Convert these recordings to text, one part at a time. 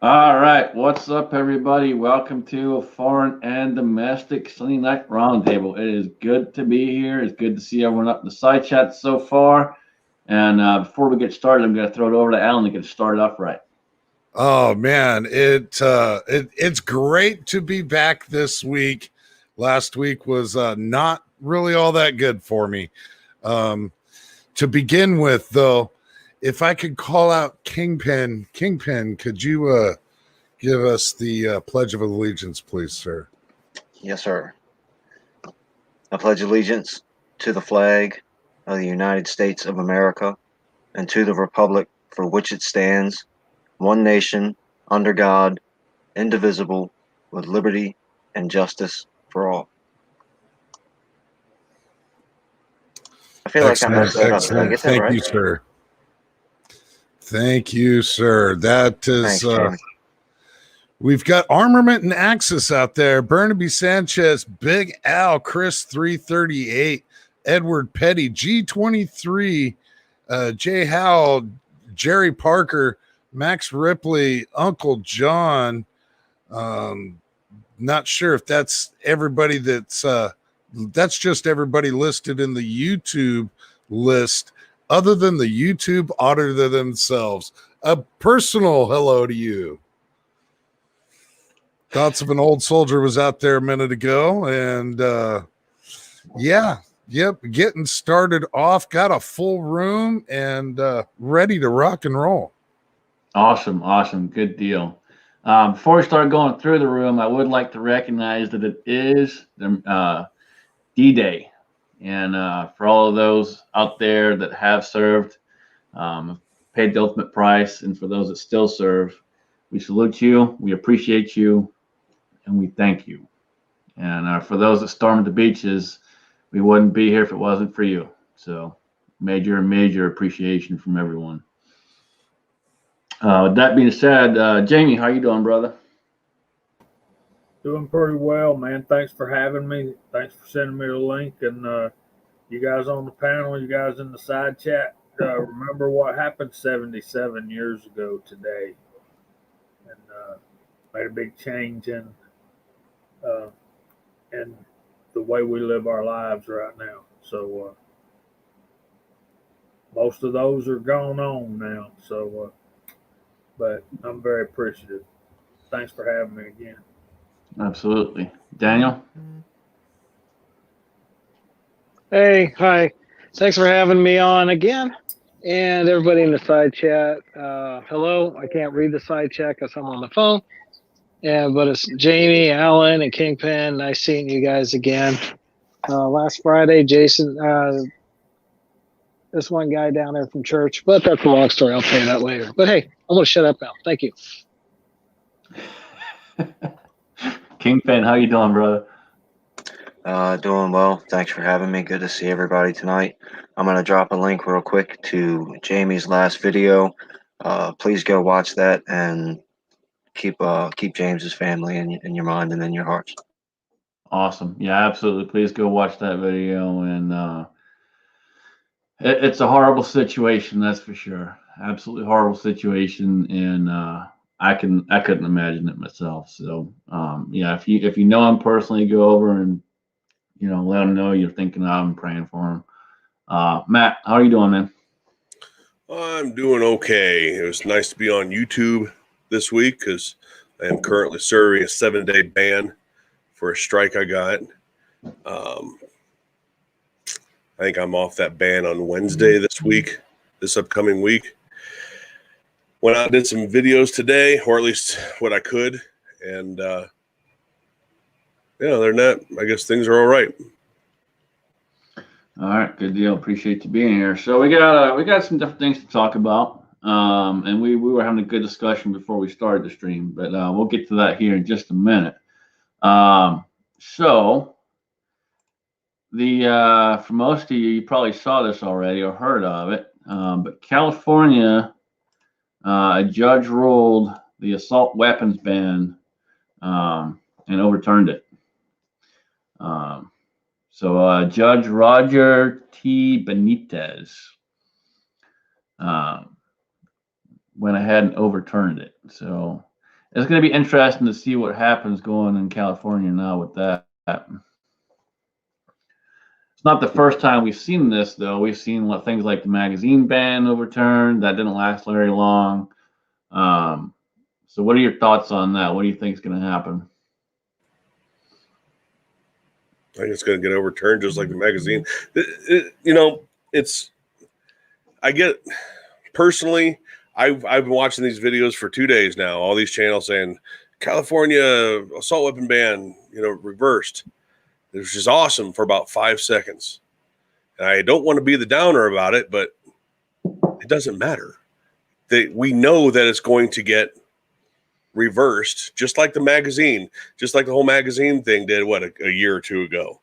All right, what's up, everybody? Welcome to a foreign and domestic Sunday night roundtable. It is good to be here. It's good to see everyone up in the side chat so far. And before we get started, I'm going to throw it over to Alan to get started off right. Oh man, it's great to be back this week. Last week was not really all that good for me. Um, to begin with, though, if I could call out Kingpin, could you give us the Pledge of Allegiance, please, sir? Yes, sir. I pledge allegiance to the flag of the United States of America and to the republic for which it stands, one nation, under God, indivisible, with liberty and justice for all. I feel like I Excellent, messed that up. Did I excellent. get that Thank right? you, sir. Thank you, sir. That is Thanks, Jamie. We've got Armament and Axis out there. Burnaby Sanchez, Big Al, Chris 338, Edward Petty, G23, Jay Howell, Jerry Parker, Max Ripley, Uncle John. Not sure if that's everybody that's just everybody listed in the YouTube list. Other than the YouTube auditor themselves, a personal hello to you. Thoughts of an Old Soldier was out there a minute ago, and getting started off. Got a full room and ready to rock and roll. Awesome. Good deal. Before we start going through the room, I would like to recognize that it is the D-Day. And for all of those out there that have served, paid the ultimate price, and for those that still serve, we salute you, we appreciate you, and we thank you. And for those that stormed the beaches, we wouldn't be here if it wasn't for you. So major appreciation from everyone. With that being said, Jamie, how you doing, brother? Doing pretty well, man. Thanks for having me. Thanks for sending me the link. And you guys on the panel, you guys in the side chat, remember what happened 77 years ago today. And made a big change in the way we live our lives right now. So most of those are gone on now. So, but I'm very appreciative. Thanks for having me again. Absolutely. Daniel? Hey, hi. Thanks for having me on again. And everybody in the side chat, hello. I can't read the side chat because I'm on the phone. But it's Jamie, Alan, and Kingpin. Nice seeing you guys again. Last Friday, Jason, this one guy down there from church, but that's a long story. I'll tell you that later. But hey, I'm going to shut up now. Thank you. Kingpin, how you doing, brother? Doing well. Thanks for having me. Good to see everybody tonight. I'm going to drop a link real quick to Jamie's last video. Please go watch that and keep James's family in your mind and in your hearts. Awesome. Yeah, absolutely. Please go watch that video. And it's a horrible situation, that's for sure. Absolutely horrible situation. And I couldn't imagine it myself. So yeah, if you know him personally, go over and let him know you're thinking of him, praying for him. Matt, how are you doing, man? I'm doing okay. It was nice to be on YouTube this week because I am currently serving a 7-day ban for a strike I got. I think I'm off that ban on Wednesday this upcoming week. Went out and did some videos today, or at least what I could. And other than that, I guess things are all right. All right, good deal. Appreciate you being here. So we got some different things to talk about, and we were having a good discussion before we started the stream, but we'll get to that here in just a minute. So for most of you, you probably saw this already or heard of it, but California, a judge ruled the assault weapons ban and overturned it. So Judge Roger T. Benitez went ahead and overturned it. So it's going to be interesting to see what happens going in California now with that. It's not the first time we've seen this, though. We've seen things like the magazine ban overturned. That didn't last very long. So what are your thoughts on that? What do you think is going to happen? I think it's going to get overturned just like the magazine. I get personally, I've been watching these videos for 2 days now. All these channels saying California assault weapon ban, reversed. It was just awesome for about 5 seconds. And I don't want to be the downer about it, but it doesn't matter. We know that it's going to get reversed, just like the magazine, just like the whole magazine thing did, a year or two ago.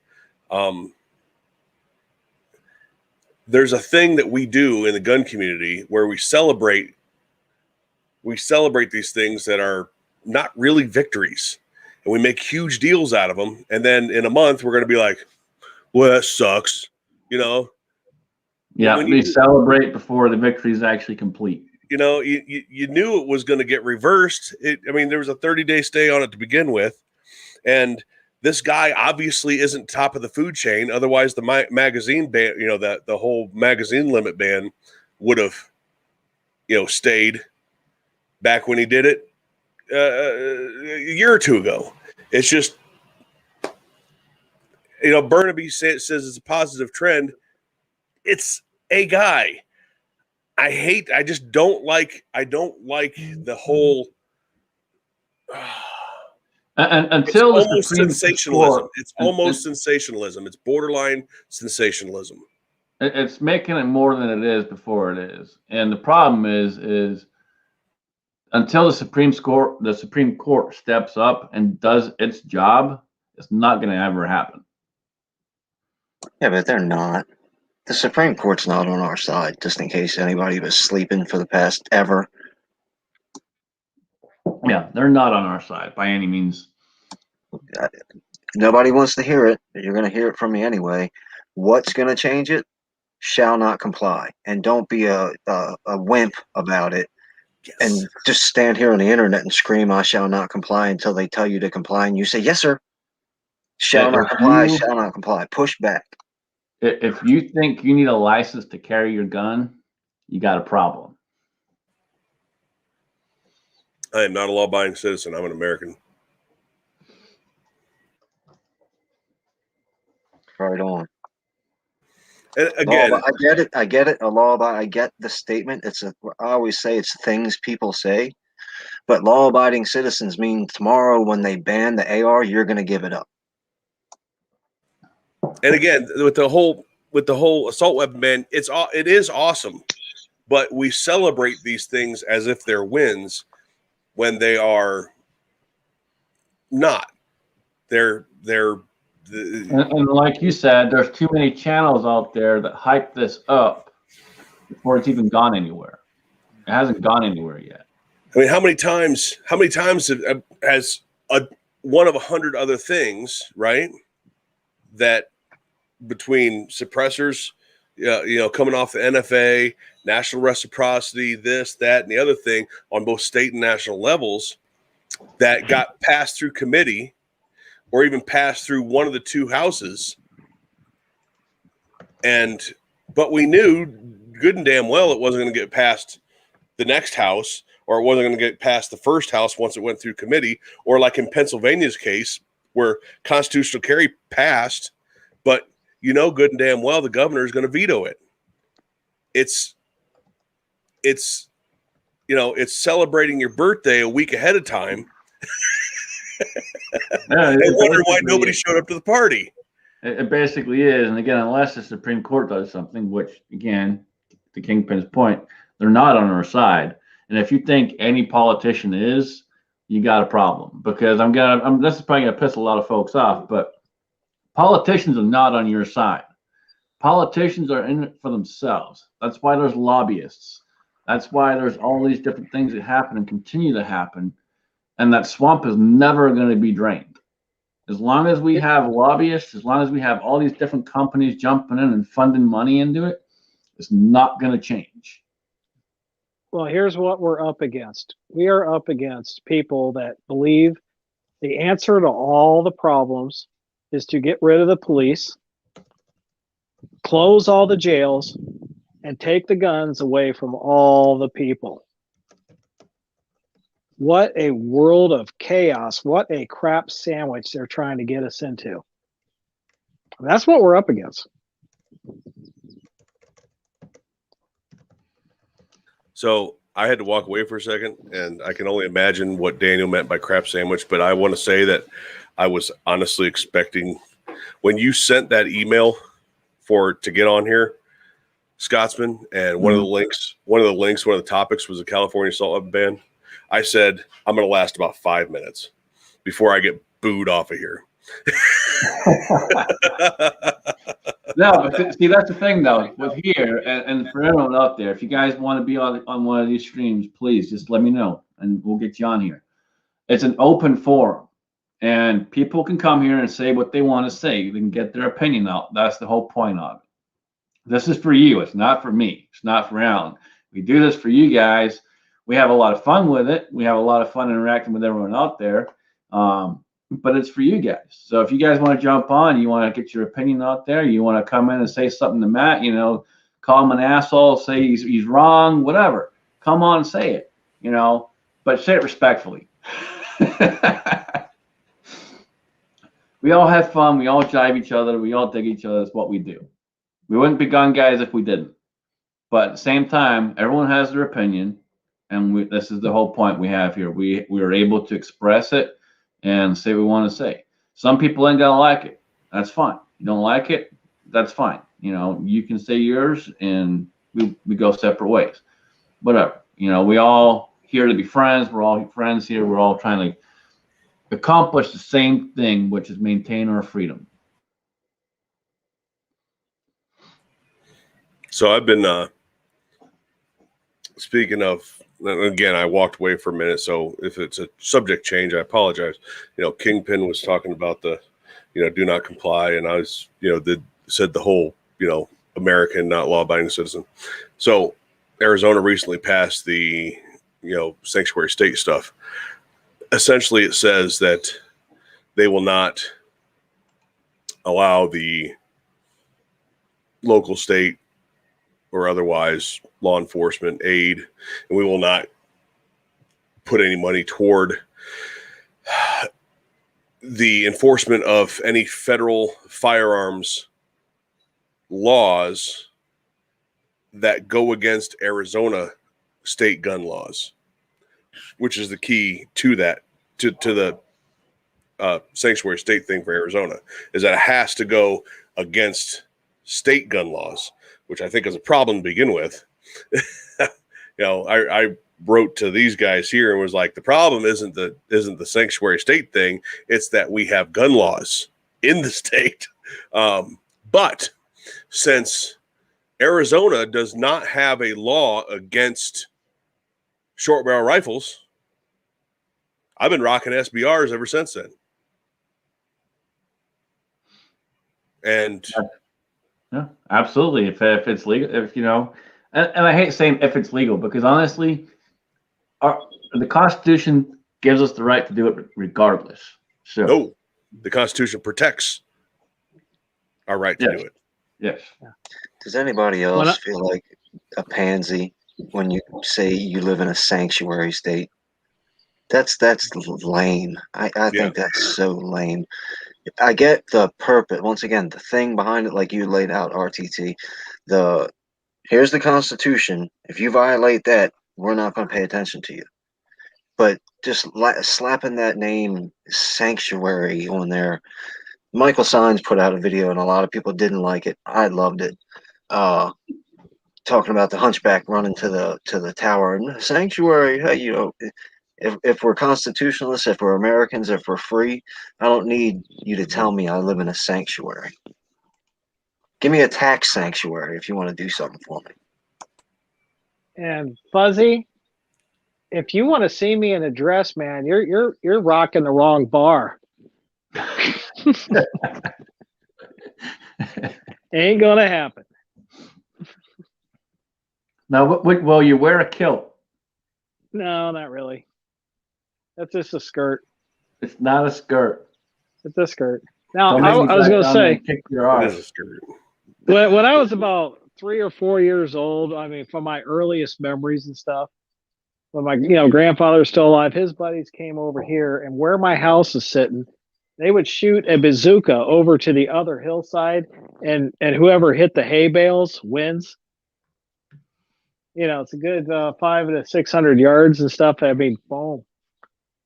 There's a thing that we do in the gun community where we celebrate these things that are not really victories, and we make huge deals out of them. And then in a month, we're going to be like, well, that sucks, Yeah, we celebrate before the victory is actually complete. You knew it was going to get reversed. There was a 30-day stay on it to begin with. And this guy obviously isn't top of the food chain. Otherwise, the magazine ban, the whole magazine limit ban would have, stayed back when he did it a year or two ago. It's just, Burnaby says it's a positive trend. It's a guy. I don't like the whole. And until it's almost sensationalism. It's almost sensationalism. It's borderline sensationalism. It's making it more than it is before it is. And the problem is until the Supreme Court steps up and does its job, it's not going to ever happen. Yeah, but they're not. The Supreme Court's not on our side, just in case anybody was sleeping for the past ever. Yeah, they're not on our side by any means. Nobody wants to hear it, but you're going to hear it from me anyway. What's going to change it? Shall not comply. And don't be a wimp about it. Yes. And just stand here on the internet and scream, I shall not comply, until they tell you to comply. And you say, yes, sir. Shall not comply, shall not comply. Push back. If you think you need a license to carry your gun, you got a problem. I am not a law-abiding citizen. I'm an American. Right on. And again, I get it. I get the statement. I always say it's things people say, but law-abiding citizens mean tomorrow when they ban the AR, you're going to give it up. And again, with the whole assault weapon ban, it is awesome, but we celebrate these things as if they're wins when they are not. They're and like you said, there's too many channels out there that hype this up before it's even gone anywhere. It hasn't gone anywhere yet. I mean, how many times has one of 100 other things, right? That between suppressors, coming off the NFA, national reciprocity, this, that, and the other thing on both state and national levels that got passed through committee or even passed through one of the two houses. But we knew good and damn well it wasn't going to get past the next house, or it wasn't going to get past the first house once it went through committee, or like in Pennsylvania's case where constitutional carry passed, but good and damn well the governor is going to veto it. It's celebrating your birthday a week ahead of time. And wondering why nobody showed up to the party. It basically is. And again, unless the Supreme Court does something, which again, to Kingpin's point, they're not on our side. And if you think any politician is, you got a problem, because this is probably going to piss a lot of folks off, but politicians are not on your side. Politicians are in it for themselves. That's why there's lobbyists. That's why there's all these different things that happen and continue to happen. And that swamp is never going to be drained. As long as we have lobbyists, as long as we have all these different companies jumping in and funding money into it, it's not going to change. Well, here's what we're up against. We are up against people that believe the answer to all the problems is to get rid of the police, close all the jails, and take the guns away from all the people. What a world of chaos. What a crap sandwich they're trying to get us into. That's what we're up against. So I had to walk away for a second, and I can only imagine what Daniel meant by crap sandwich. But I want to say that I was honestly expecting, when you sent that email to get on here, Scotsman, and one of the topics was the California assault weapon ban. I said, I'm going to last about 5 minutes before I get booed off of here. No, but see, that's the thing though, with here, and for everyone out there, if you guys want to be on one of these streams, please just let me know and we'll get you on here. It's an open forum and people can come here and say what they want to say. They can get their opinion out. That's the whole point of it. This is for you. It's not for me. It's not for Alan. We do this for you guys. We have a lot of fun with it. We have a lot of fun interacting with everyone out there. But it's for you guys. So if you guys want to jump on, you want to get your opinion out there, you want to come in and say something to Matt, call him an asshole, say he's wrong, whatever. Come on and say it, but say it respectfully. We all have fun. We all jive each other. We all dig each other. That's what we do. We wouldn't be gun guys if we didn't. But at the same time, everyone has their opinion. And this is the whole point we have here. We are able to express it and say what we want to say. Some people ain't gonna like it. That's fine. You don't like it, that's fine. You can say yours and we go separate ways. Whatever. We all here to be friends. We're all friends here. We're all trying to accomplish the same thing, which is maintain our freedom. So I've been speaking of, again, I walked away for a minute, so if it's a subject change, I apologize. Kingpin was talking about the, do not comply, and I was, said the whole, American, not law-abiding citizen. So Arizona recently passed the, sanctuary state stuff. Essentially, it says that they will not allow the local, state, or otherwise law enforcement aid, and we will not put any money toward the enforcement of any federal firearms laws that go against Arizona state gun laws, which is the key to that, to the sanctuary state thing for Arizona, is that it has to go against state gun laws, which I think is a problem to begin with. I wrote to these guys here and was like, the problem isn't the sanctuary state thing. It's that we have gun laws in the state. But since Arizona does not have a law against short barrel rifles, I've been rocking SBRs ever since then. And yeah, absolutely. If it's legal, and I hate saying if it's legal, because honestly, the Constitution gives us the right to do it regardless. So no, the Constitution protects our right to do it. Yes. Does anybody else feel like a pansy when you say you live in a sanctuary state? That's lame. I think that's so lame. I get the purpose. Once again, the thing behind it, like you laid out, RTT, here's the Constitution. If you violate that, we're not going to pay attention to you. But just slapping that name sanctuary on there. Michael Sines put out a video and a lot of people didn't like it. I loved it. Talking about the hunchback running to the tower and sanctuary. Hey, if we're constitutionalists, if we're Americans, if we're free, I don't need you to tell me I live in a sanctuary. Give me a tax sanctuary if you want to do something for me. And Fuzzy, if you want to see me in a dress, man, you're rocking the wrong bar. Ain't gonna happen. Now, well, you wear a kilt. No, not really. That's just a skirt. It's not a skirt. It's a skirt. Now, Don't make me I was back going to down there say, and kick your It is a ass. skirt. when I was about 3 or 4 years old, I mean, from my earliest memories and stuff, when my grandfather was still alive, his buddies came over here, and where my house is sitting, they would shoot a bazooka over to the other hillside, and whoever hit the hay bales wins. It's a good 500 to 600 yards and stuff. I mean, boom.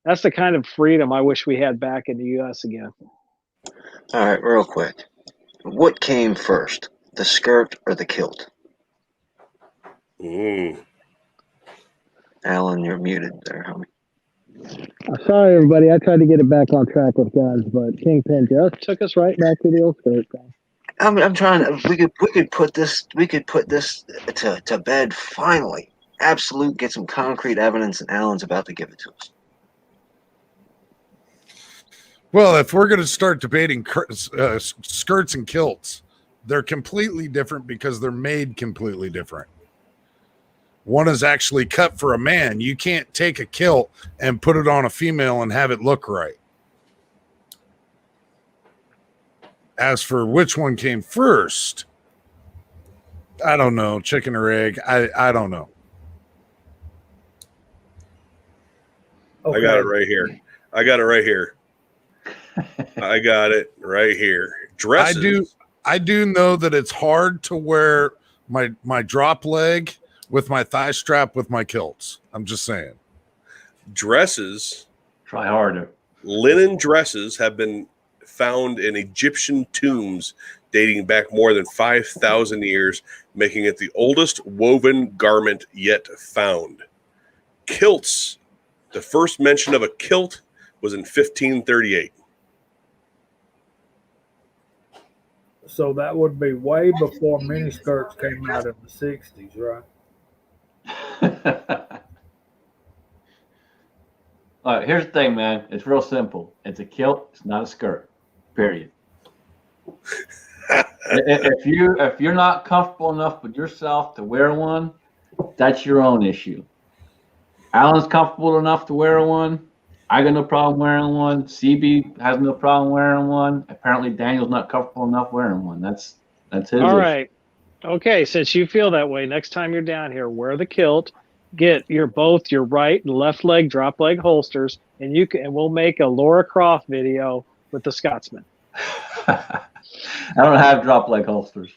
That's the kind of freedom I wish we had back in the U.S. again. All right, real quick. What came first, the skirt or the kilt? Alan, you're muted there, homie. Sorry, everybody. I tried to get it back on track with guys, but Kingpin just took us right back to the old skirt. I'm trying to. We could put this to bed finally. Absolute. Get some concrete evidence, and Alan's about to give it to us. Well, if we're going to start debating skirts and kilts, they're completely different because they're made completely different. One is actually cut for a man. You can't take a kilt and put it on a female and have it look right. As for which one came first, I don't know. Chicken or egg? I don't know. Okay. I got it right here. I got it right here. Dresses. I do know that it's hard to wear my drop leg with my thigh strap with my kilts. I'm just saying. Dresses. Try harder. Linen dresses have been found in Egyptian tombs dating back more than 5,000 years, making it the oldest woven garment yet found. Kilts. The first mention of a kilt was in 1538. So that would be way before miniskirts came out in the 60s, right? All right, here's the thing, man. It's real simple. It's a kilt. It's not a skirt. Period. If you're not comfortable enough with yourself to wear one, that's your own issue. Alan's comfortable enough to wear one. I got no problem wearing one. CB has no problem wearing one. Apparently, Daniel's not comfortable enough wearing one. That's his All issue. right. Okay, since you feel that way, next time you're down here, wear the kilt. Get both your right and left leg drop leg holsters, and we'll make a Laura Croft video with the Scotsman. I don't have drop leg holsters.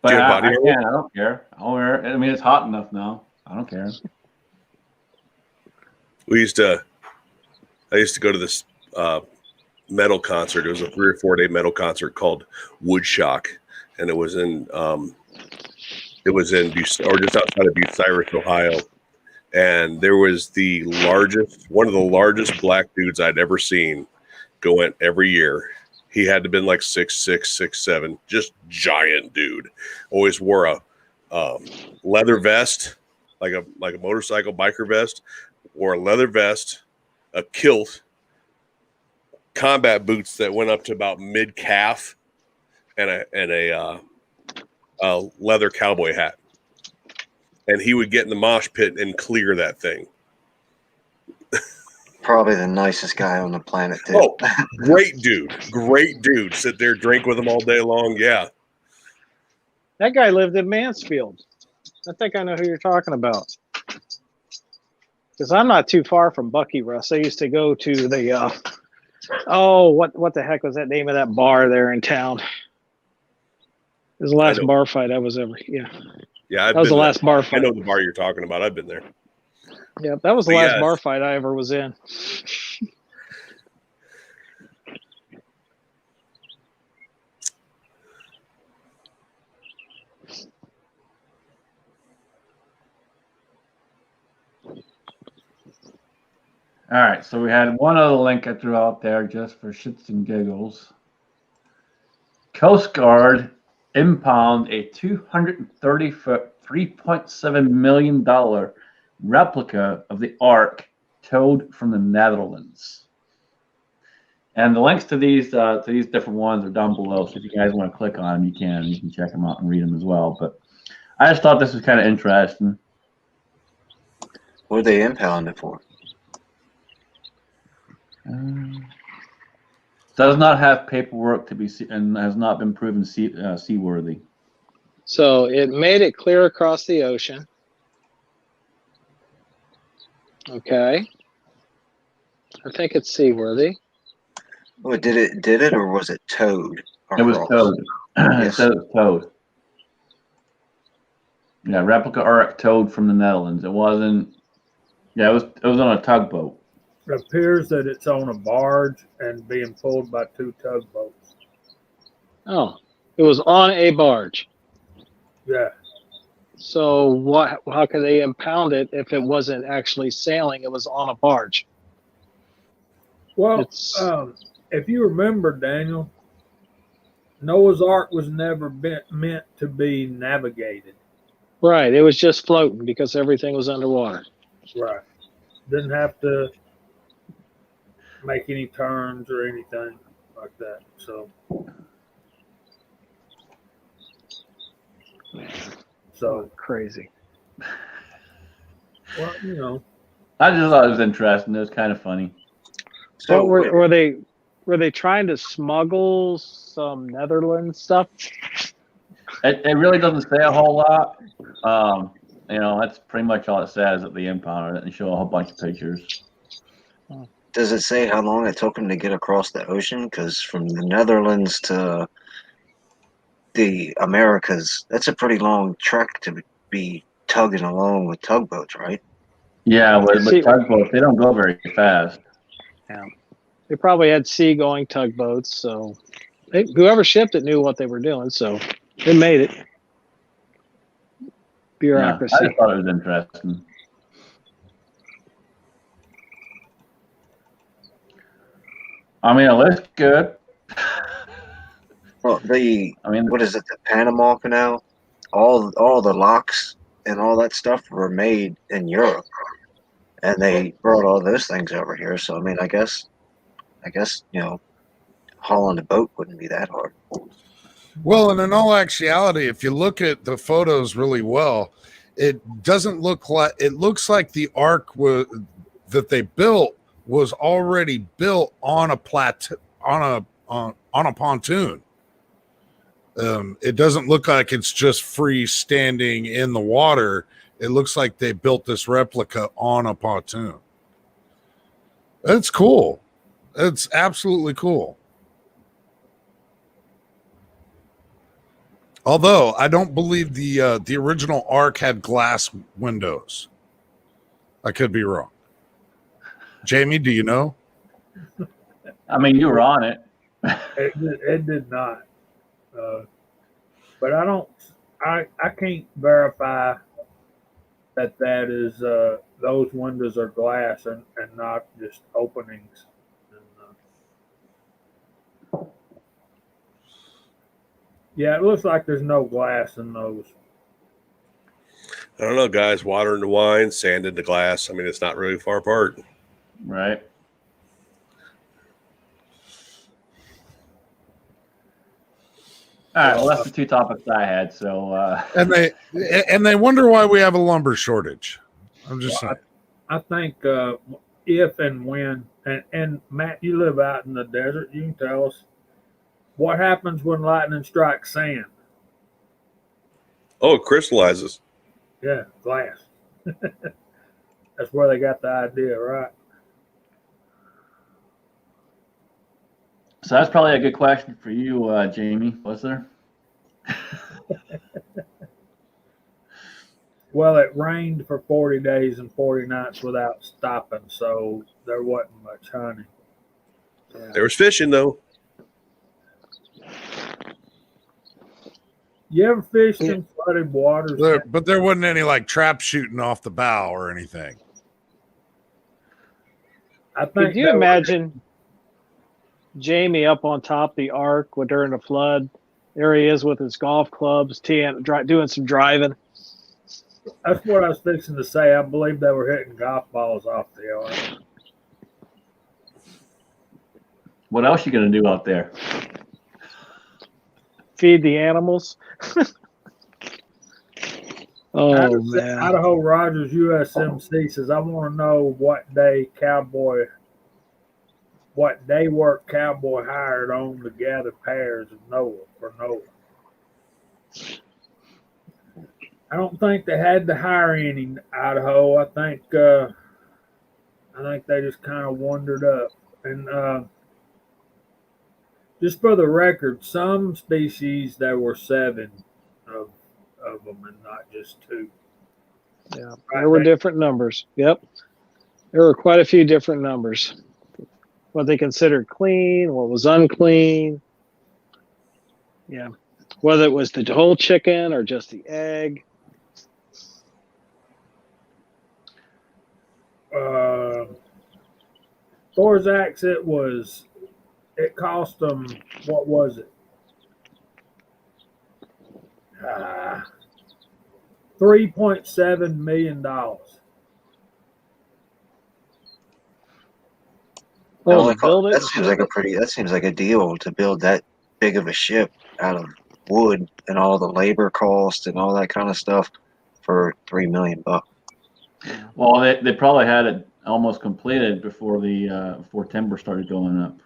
But Do you have I body armor? can. I don't care. I'll wear it. I mean, it's hot enough now. I don't care. I used to go to this metal concert. It was a 3 or 4 day metal concert called Woodshock, and it was in or just outside of Bucyrus, Ohio. And there was one of the largest black dudes I'd ever seen go in every year. He had to have been like 6'6", 6'7", just giant dude. Always wore a leather vest, like a motorcycle biker vest, wore a leather vest, a kilt, combat boots that went up to about mid calf, and a leather cowboy hat. And he would get in the mosh pit and clear that thing. Probably the nicest guy on the planet, too. Oh, great dude. Sit there, drink with him all day long. Yeah. That guy lived in Mansfield. I think I know who you're talking about. Because I'm not too far from Bucky Russ. I used to go to the what the heck was that name of that bar there in town? It was the last bar fight I was ever. Yeah, that was the last bar fight. I know the bar you're talking about. I've been there. Yeah, that was the last bar fight I ever was in. All right, so we had one other link I threw out there just for shits and giggles. Coast Guard impound a 230-foot, $3.7 million replica of the Ark towed from the Netherlands. And the links to these different ones are down below. So if you guys want to click on them, you can check them out and read them as well. But I just thought this was kind of interesting. What are they impounding for? Does not have paperwork to be and has not been proven seaworthy. So it made it clear across the ocean. Okay. I think it's seaworthy. Oh, did it, or was it towed? It was across? towed. It Yes. said it was towed. Yeah, replica ark towed from the Netherlands. It wasn't. Yeah, it was on a tugboat. It appears that it's on a barge and being pulled by 2 tugboats. Oh, it was on a barge. Yeah. So what? How could they impound it if it wasn't actually sailing? It was on a barge. Well, It's if you remember, Daniel, Noah's Ark was never meant to be navigated. right. It was just floating because everything was underwater. Right. Didn't have to make any turns or anything like that. So, Crazy. well, you know, I just thought it was interesting. It was kind of funny. So What were they trying to smuggle some Netherlands stuff? It really doesn't say a whole lot. That's pretty much all it says at the impound, and show a whole bunch of pictures. does it say how long it took them to get across the ocean? Because from the Netherlands to the Americas, that's a pretty long trek to be tugging along with tugboats, right? Yeah, but See- tugboats, they don't go very fast. Yeah. They probably had seagoing tugboats, so whoever shipped it knew what they were doing, so they made it. Yeah, Bureaucracy. I just thought it was interesting. I mean, it looks good. Well, I mean, what is it? The Panama Canal, all the locks and all that stuff were made in Europe, and they brought all those things over here. So I mean, I guess hauling a boat wouldn't be that hard. Well, and in all actuality, if you look at the photos really well, it doesn't look like it looks like the ark that they built was already built on a on a pontoon. It doesn't look like it's just freestanding in the water. It looks like they built this replica on a pontoon. That's cool. It's absolutely cool. Although I don't believe the original ark had glass windows. I could be wrong. Jamie, do you know? I mean, you were on it. it did not. But I can't verify that is those windows are glass and not just openings. And, yeah, it looks like there's no glass in those. I don't know, guys. Water into wine, sand into glass. I mean, it's not really far apart. Right. All right. Well, that's the 2 topics I had. So, And they wonder why we have a lumber shortage. I'm just saying. I think if and when, and Matt, you live out in the desert, you can tell us what happens when lightning strikes sand. Oh, it crystallizes. Yeah, glass. That's where they got the idea, right? so that's probably a good question for you, Jamie. Was there? Well, it rained for 40 days and 40 nights without stopping, so there wasn't much honey. Yeah. There was fishing, though. You ever fished in flooded waters? But there wasn't any like trap shooting off the bow or anything. I think. Could you imagine Jamie up on top of the ark during the flood? There he is with his golf clubs, doing some driving. That's what I was fixing to say. I believe they were hitting golf balls off the ark. What else you gonna do out there? Feed the animals. Oh man. Idaho Rogers USMC says, I want to know what day work Cowboy hired on to gather pairs of Noah. I don't think they had to hire any, Idaho. I think they just kind of wandered up. And just for the record, some species there were 7 of them, and not just 2. Yeah, there were different numbers. Yep, there were quite a few different numbers. What they considered clean, what was unclean. Yeah, whether it was the whole chicken or just the egg. Thorzak's, it cost them, what was it? $3.7 million. Oh, build it. That seems like a deal to build that big of a ship out of wood and all the labor cost and all that kind of stuff for $3 million. Well, they probably had it almost completed before before timber started going up.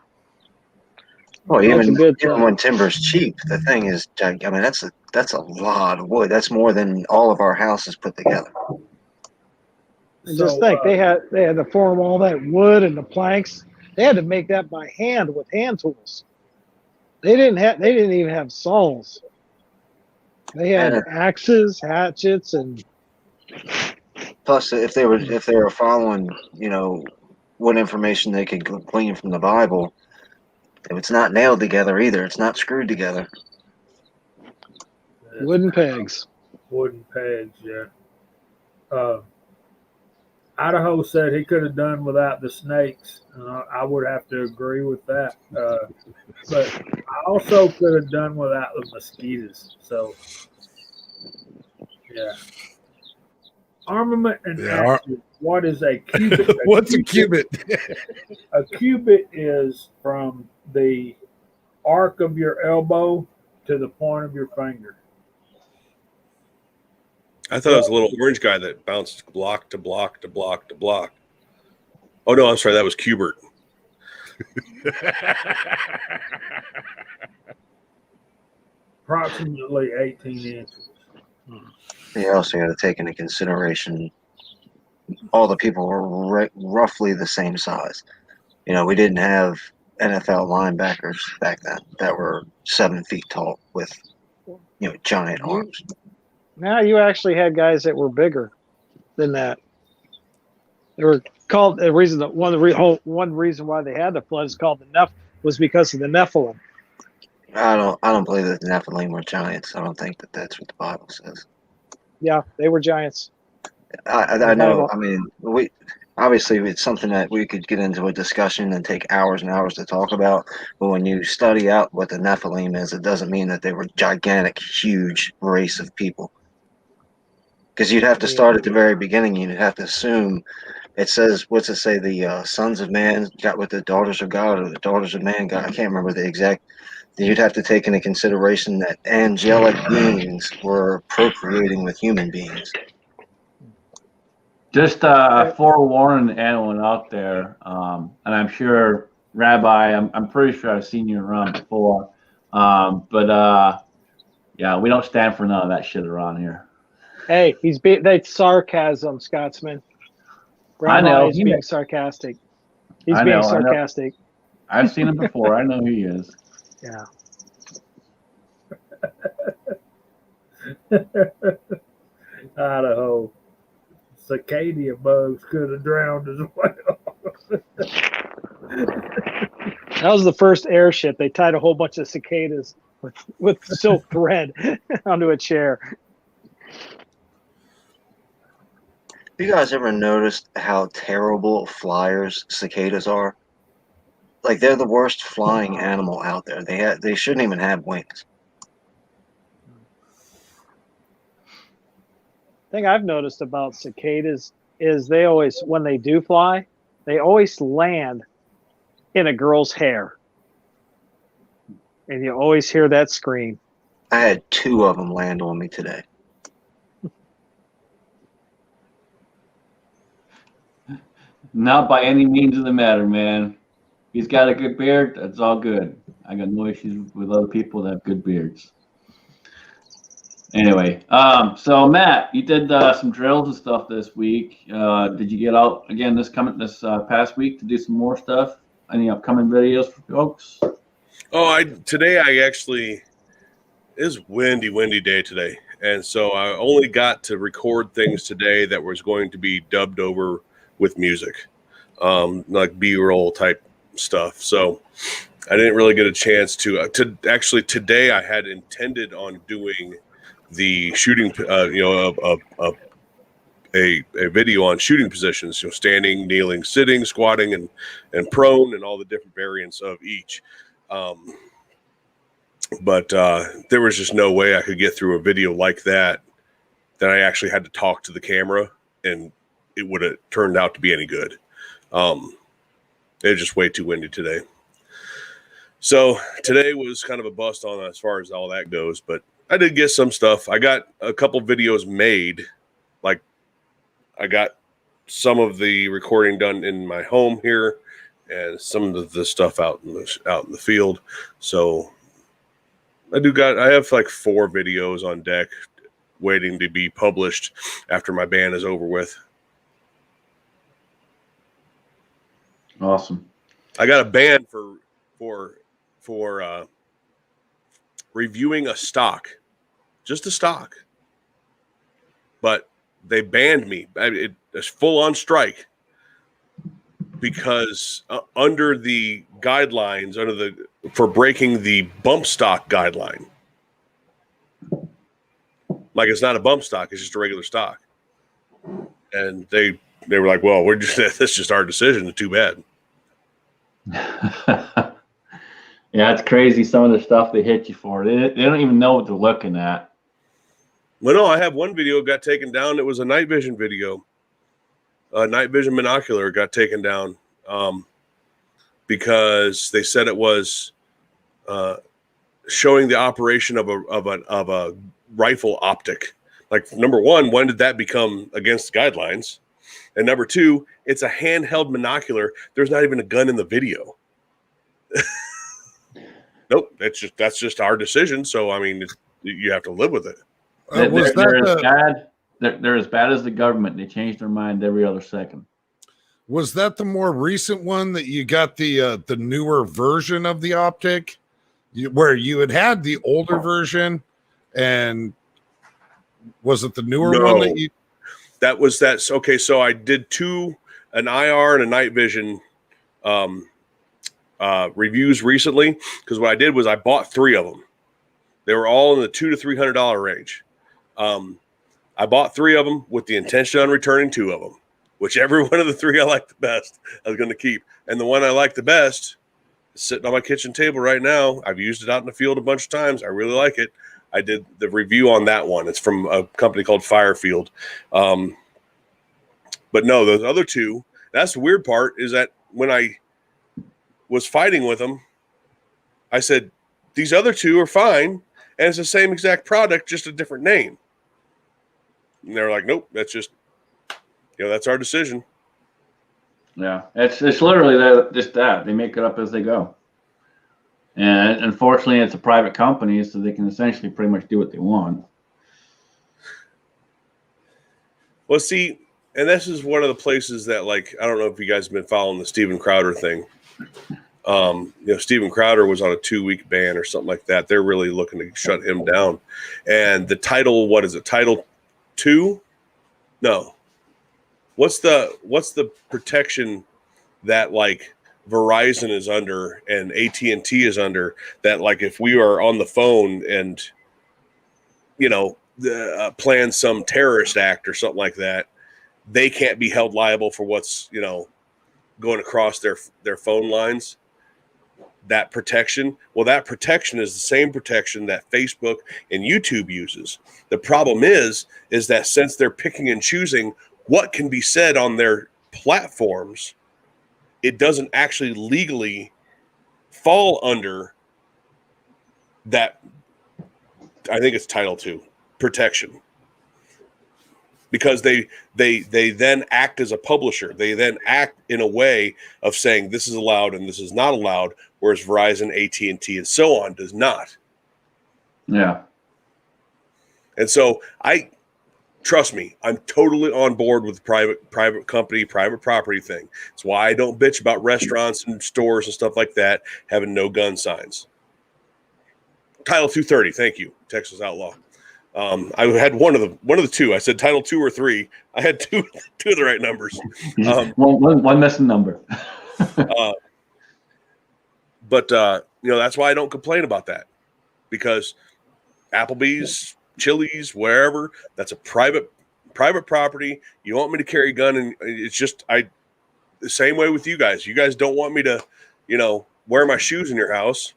Well, even when timber's cheap, the thing is, I mean, that's a lot of wood. That's more than all of our houses put together. Just think, they had to form all that wood and the planks. They had to make that by hand with hand tools. They didn't even have saws. They had axes, hatchets, and plus, if they were following, what information they could glean from the Bible, if it's not nailed together either, it's not screwed together. Wooden pegs. Wooden pegs, yeah. Idaho said he could have done without the snakes, and I would have to agree with that. But I also could have done without the mosquitoes. So, yeah. Armament and action. What is a cubit? What's a cubit? A cubit is from the arc of your elbow to the point of your finger. I thought it was a little orange guy that bounced block to block to block to block. Oh, no, I'm sorry. That was Cubert. Approximately 18 inches. You also got to take into consideration all the people were roughly the same size. We didn't have NFL linebackers back then that were 7 feet tall with, giant arms. Now you actually had guys that were bigger than that. They were called one reason why they had the flood is called the was because of the Nephilim. I don't believe that the Nephilim were giants. I don't think that that's what the Bible says. Yeah, they were giants. I know. I mean, obviously it's something that we could get into a discussion and take hours and hours to talk about. But when you study out what the Nephilim is, it doesn't mean that they were gigantic, huge race of people. Because you'd have to start at the very beginning. You'd have to assume. It says, what's it say? The sons of man got with the daughters of God, or the daughters of man got. I can't remember the exact. You'd have to take into consideration that angelic beings were procreating with human beings. Just forewarning anyone out there, and I'm sure, Rabbi, I'm pretty sure I've seen you around before, but yeah, we don't stand for none of that shit around here. Hey, that's sarcasm, Scotsman. I know. He's being sarcastic. He's being sarcastic. I've seen him before. I know who he is. Yeah. Idaho. Cicada bugs could have drowned as well. That was the first airship. They tied a whole bunch of cicadas with silk thread onto a chair. Have you guys ever noticed how terrible flyers cicadas are? Like, they're the worst flying animal out there. They shouldn't even have wings. Thing I've noticed about cicadas is they always, when they do fly, they always land in a girl's hair. And you always hear that scream. I had 2 of them land on me today. Not by any means of the matter, man. He's got a good beard. That's all good. I got no issues with other people that have good beards. Anyway, so Matt, you did some drills and stuff this week. Did you get out again this past week to do some more stuff? Any upcoming videos for folks? Oh, today I actually it is windy day today, and so I only got to record things today that was going to be dubbed over with music, like B-roll type stuff. So I didn't really get a chance to actually today. I had intended on doing the shooting, a video on shooting positions, standing, kneeling, sitting, squatting, and prone, and all the different variants of each. But there was just no way I could get through a video like that I actually had to talk to the camera, and it would have turned out to be any good. It was just way too windy today. So today was kind of a bust on as far as all that goes, but I did get some stuff. I got a couple videos made. Like I got some of the recording done in my home here, and some of the stuff out in the field. So I have like 4 videos on deck waiting to be published after my ban is over with. Awesome. I got a ban for reviewing a stock, just a stock. But they banned me. It's full on strike because under the guidelines, for breaking the bump stock guideline. Like it's not a bump stock; it's just a regular stock. And they were like, "Well, that's just our decision. Too bad." Yeah, it's crazy. Some of the stuff they hit you for. They don't even know what they're looking at. Well, no, I have one video got taken down. It was a night vision video. A night vision binocular got taken down because they said it was showing the operation of a rifle optic. Like, number one, when did that become against the guidelines? And number two, it's a handheld binocular. There's not even a gun in the video. Nope, that's just our decision. So I mean, you have to live with it. They're as bad as the government. They change their mind every other second. Was that the more recent one that you got the newer version of the optic, where you had the older version, and was it the newer one that you? That's okay. So I did an IR and a night vision reviews recently, because what I did was I bought 3 of them. They were all in the $200 to $300 range. I bought 3 of them with the intention on returning 2 of them. Whichever one of the 3 I like the best, I was going to keep. And the one I like the best is sitting on my kitchen table right now. I've used it out in the field a bunch of times. I really like it. I did the review on that one. It's from a company called Firefield. But no, those other 2, that's the weird part, is that when I was fighting with them, I said, these other 2 are fine, and it's the same exact product, just a different name. And they're like, nope, that's just, that's our decision. Yeah, it's literally just that. They make it up as they go. And unfortunately, it's a private company, so they can essentially pretty much do what they want. Well, see, and this is one of the places that, like, I don't know if you guys have been following the Steven Crowder thing. Steven Crowder was on a 2-week ban or something like that. They're really looking to shut him down. And the title, what is it? Title 2? No. What's the protection that, like, Verizon is under and AT&T is under, that, like, if we are on the phone and plan some terrorist act or something like that, they can't be held liable for what's going across their phone lines? That protection, well, that protection is the same protection that Facebook and YouTube uses. The problem is that since they're picking and choosing what can be said on their platforms, it doesn't actually legally fall under that. I think it's Title 2 protection, because they then act as a publisher. They then act in a way of saying this is allowed and this is not allowed, whereas Verizon, AT&T, and so on does not. Yeah. And so trust me, I'm totally on board with the private company, private property thing. It's why I don't bitch about restaurants and stores and stuff like that having no gun signs. Title 230, thank you, Texas Outlaw. I had one of the two. I said Title 2 or 3. I had two of the right numbers. One missing number. But that's why I don't complain about that, because Applebee's, Chili's, wherever, that's a private property. You want me to carry a gun, and it's just the same way with you guys. You guys don't want me to, wear my shoes in your house.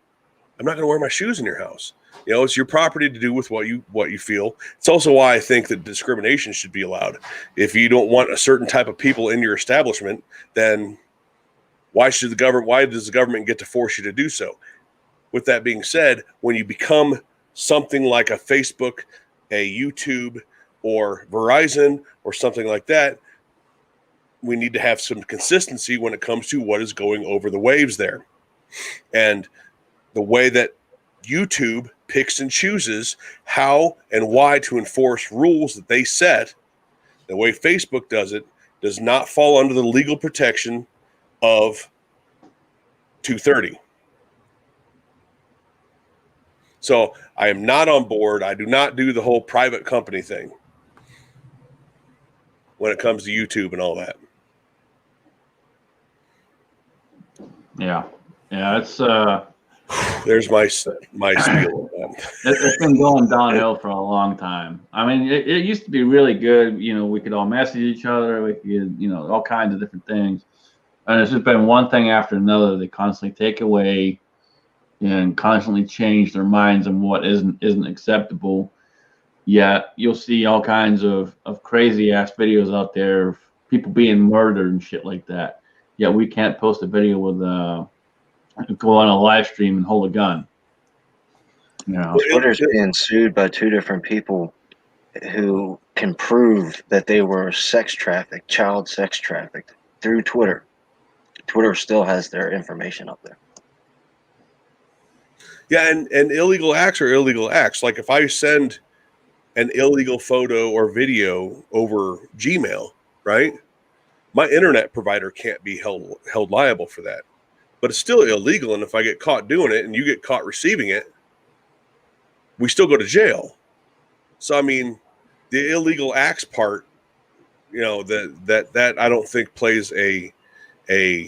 I'm not going to wear my shoes in your house. It's your property to do with what you feel. It's also why I think that discrimination should be allowed. If you don't want a certain type of people in your establishment, then why does the government get to force you to do so? With that being said, when you become something like a Facebook, a YouTube, or Verizon, or something like that, we need to have some consistency when it comes to what is going over the waves there. And the way that YouTube picks and chooses how and why to enforce rules that they set, the way Facebook does it, does not fall under the legal protection of 230. So I am not on board. I do not do the whole private company thing when it comes to YouTube and all that. Yeah. It's there's my spiel. It's been going downhill for a long time. I mean, it used to be really good. We could all message each other. We could, all kinds of different things. And it's just been one thing after another. They constantly take away and constantly change their minds on what isn't acceptable. Yet you'll see all kinds of crazy ass videos out there of people being murdered and shit like that. Yet we can't post a video with go on a live stream and hold a gun. Twitter's being sued by two different people who can prove that they were child sex trafficked through Twitter. Twitter still has their information up there. Yeah, and illegal acts are illegal acts. Like if I send an illegal photo or video over Gmail, right? My internet provider can't be held liable for that. But it's still illegal, and if I get caught doing it and you get caught receiving it, we still go to jail. So I mean, the illegal acts part, that I don't think plays a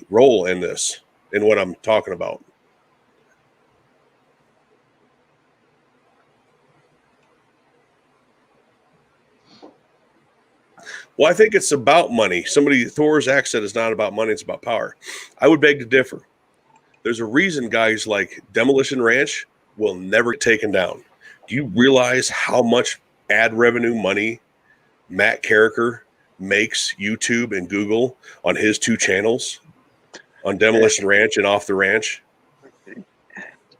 role in this, in what I'm talking about. Well, I think it's about money. Thor's act said it's not about money, it's about power. I would beg to differ. There's a reason guys like Demolition Ranch will never get taken down. Do you realize how much ad revenue money Matt Carricker makes YouTube and Google on his two channels, on Demolition Ranch and Off the Ranch?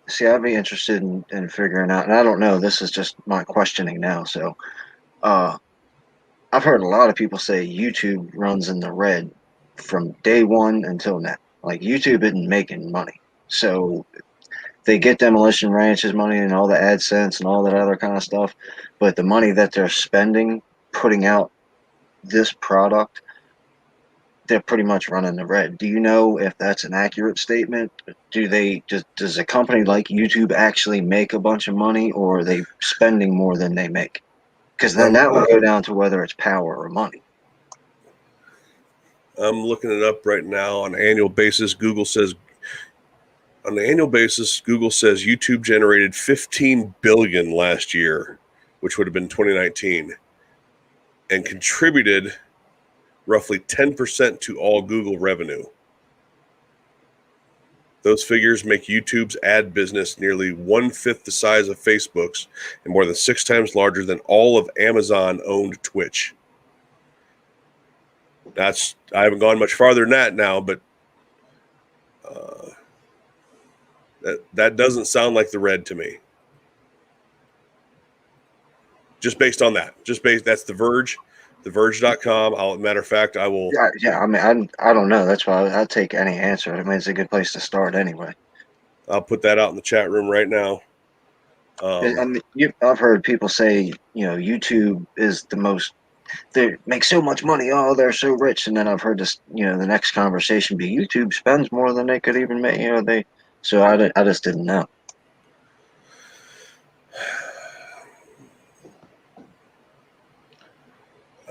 See, I'd be interested in figuring out, and I don't know, this is just my questioning now. So I've heard a lot of people say YouTube runs in the red from day one until now. Like, YouTube isn't making money. So they get Demolition Ranch's money and all the AdSense and all that other kind of stuff, but the money that they're spending putting out this product, they're pretty much running the red. Do you know if that's an accurate statement? Does a company like YouTube actually make a bunch of money, or are they spending more than they make? Because then that will go down to whether it's power or money. I'm looking it up right now. On an annual basis, Google says YouTube generated $15 billion last year, which would have been 2019, and contributed roughly 10% to all Google revenue. Those figures make YouTube's ad business nearly 1/5 the size of Facebook's and more than 6 times larger than all of Amazon-owned Twitch. I haven't gone much farther than that now, but that doesn't sound like the red to me. Just based on that. That's The Verge. TheVerge.com. Matter of fact, I will. Yeah. I mean, I don't know. That's why I'd take any answer. I mean, it's a good place to start anyway. I'll put that out in the chat room right now. I mean, I've heard people say, YouTube is the most. They make so much money. Oh, they're so rich. And then I've heard this. The next conversation be YouTube spends more than they could even make. So I just didn't know.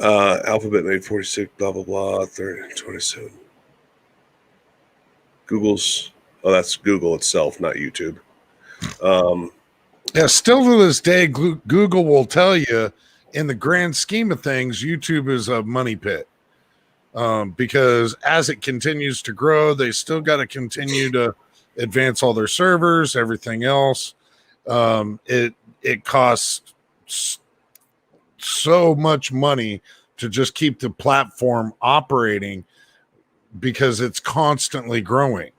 Alphabet made 46, blah, blah, blah, 30, 27. That's Google itself, not YouTube. Yeah, still to this day, Google will tell you, in the grand scheme of things, YouTube is a money pit. Because as it continues to grow, they still got to continue to advance all their servers, everything else. It costs so much money to just keep the platform operating because it's constantly growing.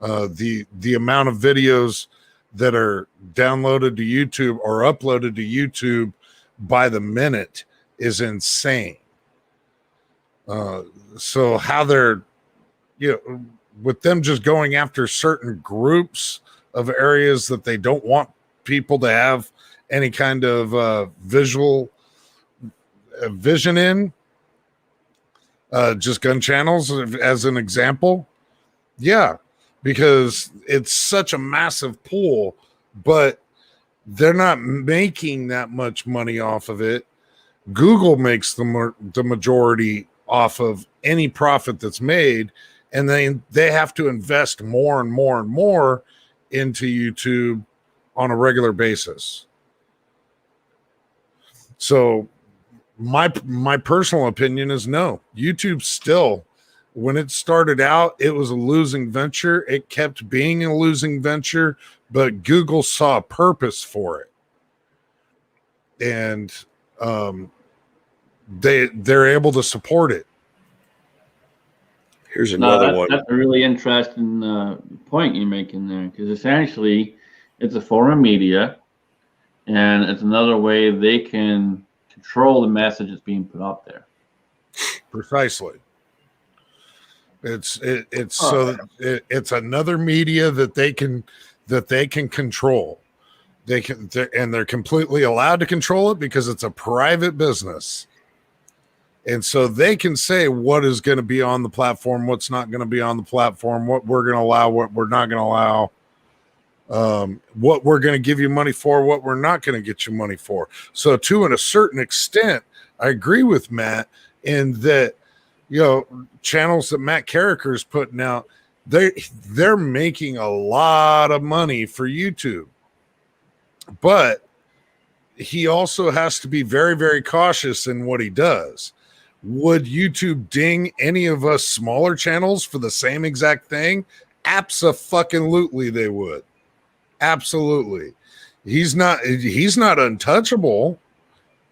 The amount of videos that are downloaded to YouTube or uploaded to YouTube by the minute is insane. So how they're, with them just going after certain groups of areas that they don't want people to have any kind of visual vision in, just gun channels as an example. Yeah, because it's such a massive pool, but they're not making that much money off of it. Google makes the majority off of any profit that's made, and they have to invest more and more and more into YouTube on a regular basis. So my personal opinion is no. YouTube still, when it started out, it was a losing venture. It kept being a losing venture, but Google saw a purpose for it. And they're able to support it. Here's another one. That's a really interesting point you're making there, because essentially it's a form of media, and it's another way they can control the message that's being put out there. Precisely. It's another media that they can control. They're completely allowed to control it because it's a private business. And so they can say what is going to be on the platform, what's not going to be on the platform, what we're going to allow, what we're not going to allow, what we're going to give you money for, what we're not going to get you money for. So to a certain extent, I agree with Matt in that, channels that Matt Carricker is putting out, they're making a lot of money for YouTube. But he also has to be very, very cautious in what he does. Would YouTube ding any of us smaller channels for the same exact thing? Abso-fucking-lutely they would. Absolutely. He's not untouchable.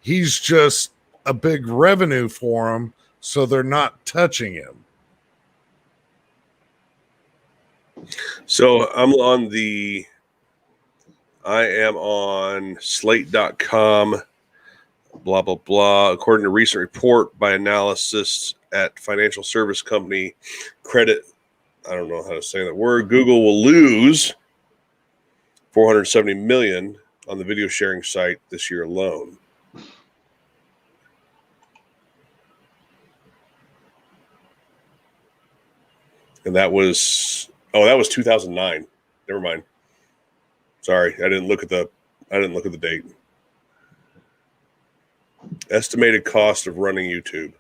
He's just a big revenue for him, so they're not touching him. So I am on slate.com, blah, blah, blah. According to a recent report by analysis at financial service company Credit, I don't know how to say that word, Google will lose $470 million on the video sharing site this year alone. And that was 2009. Never mind. Sorry, I didn't look at the date. Estimated cost of running YouTube.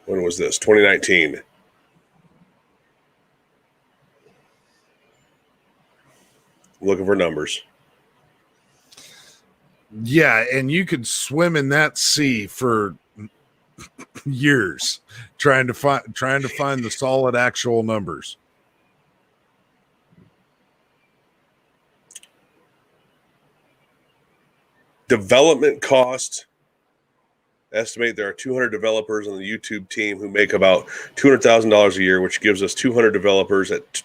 When was this? 2019. Looking for numbers. Yeah, and you could swim in that sea for years trying to find the solid actual numbers. Development cost. Estimate there are 200 developers on the YouTube team who make about $200,000 a year, which gives us 200 developers at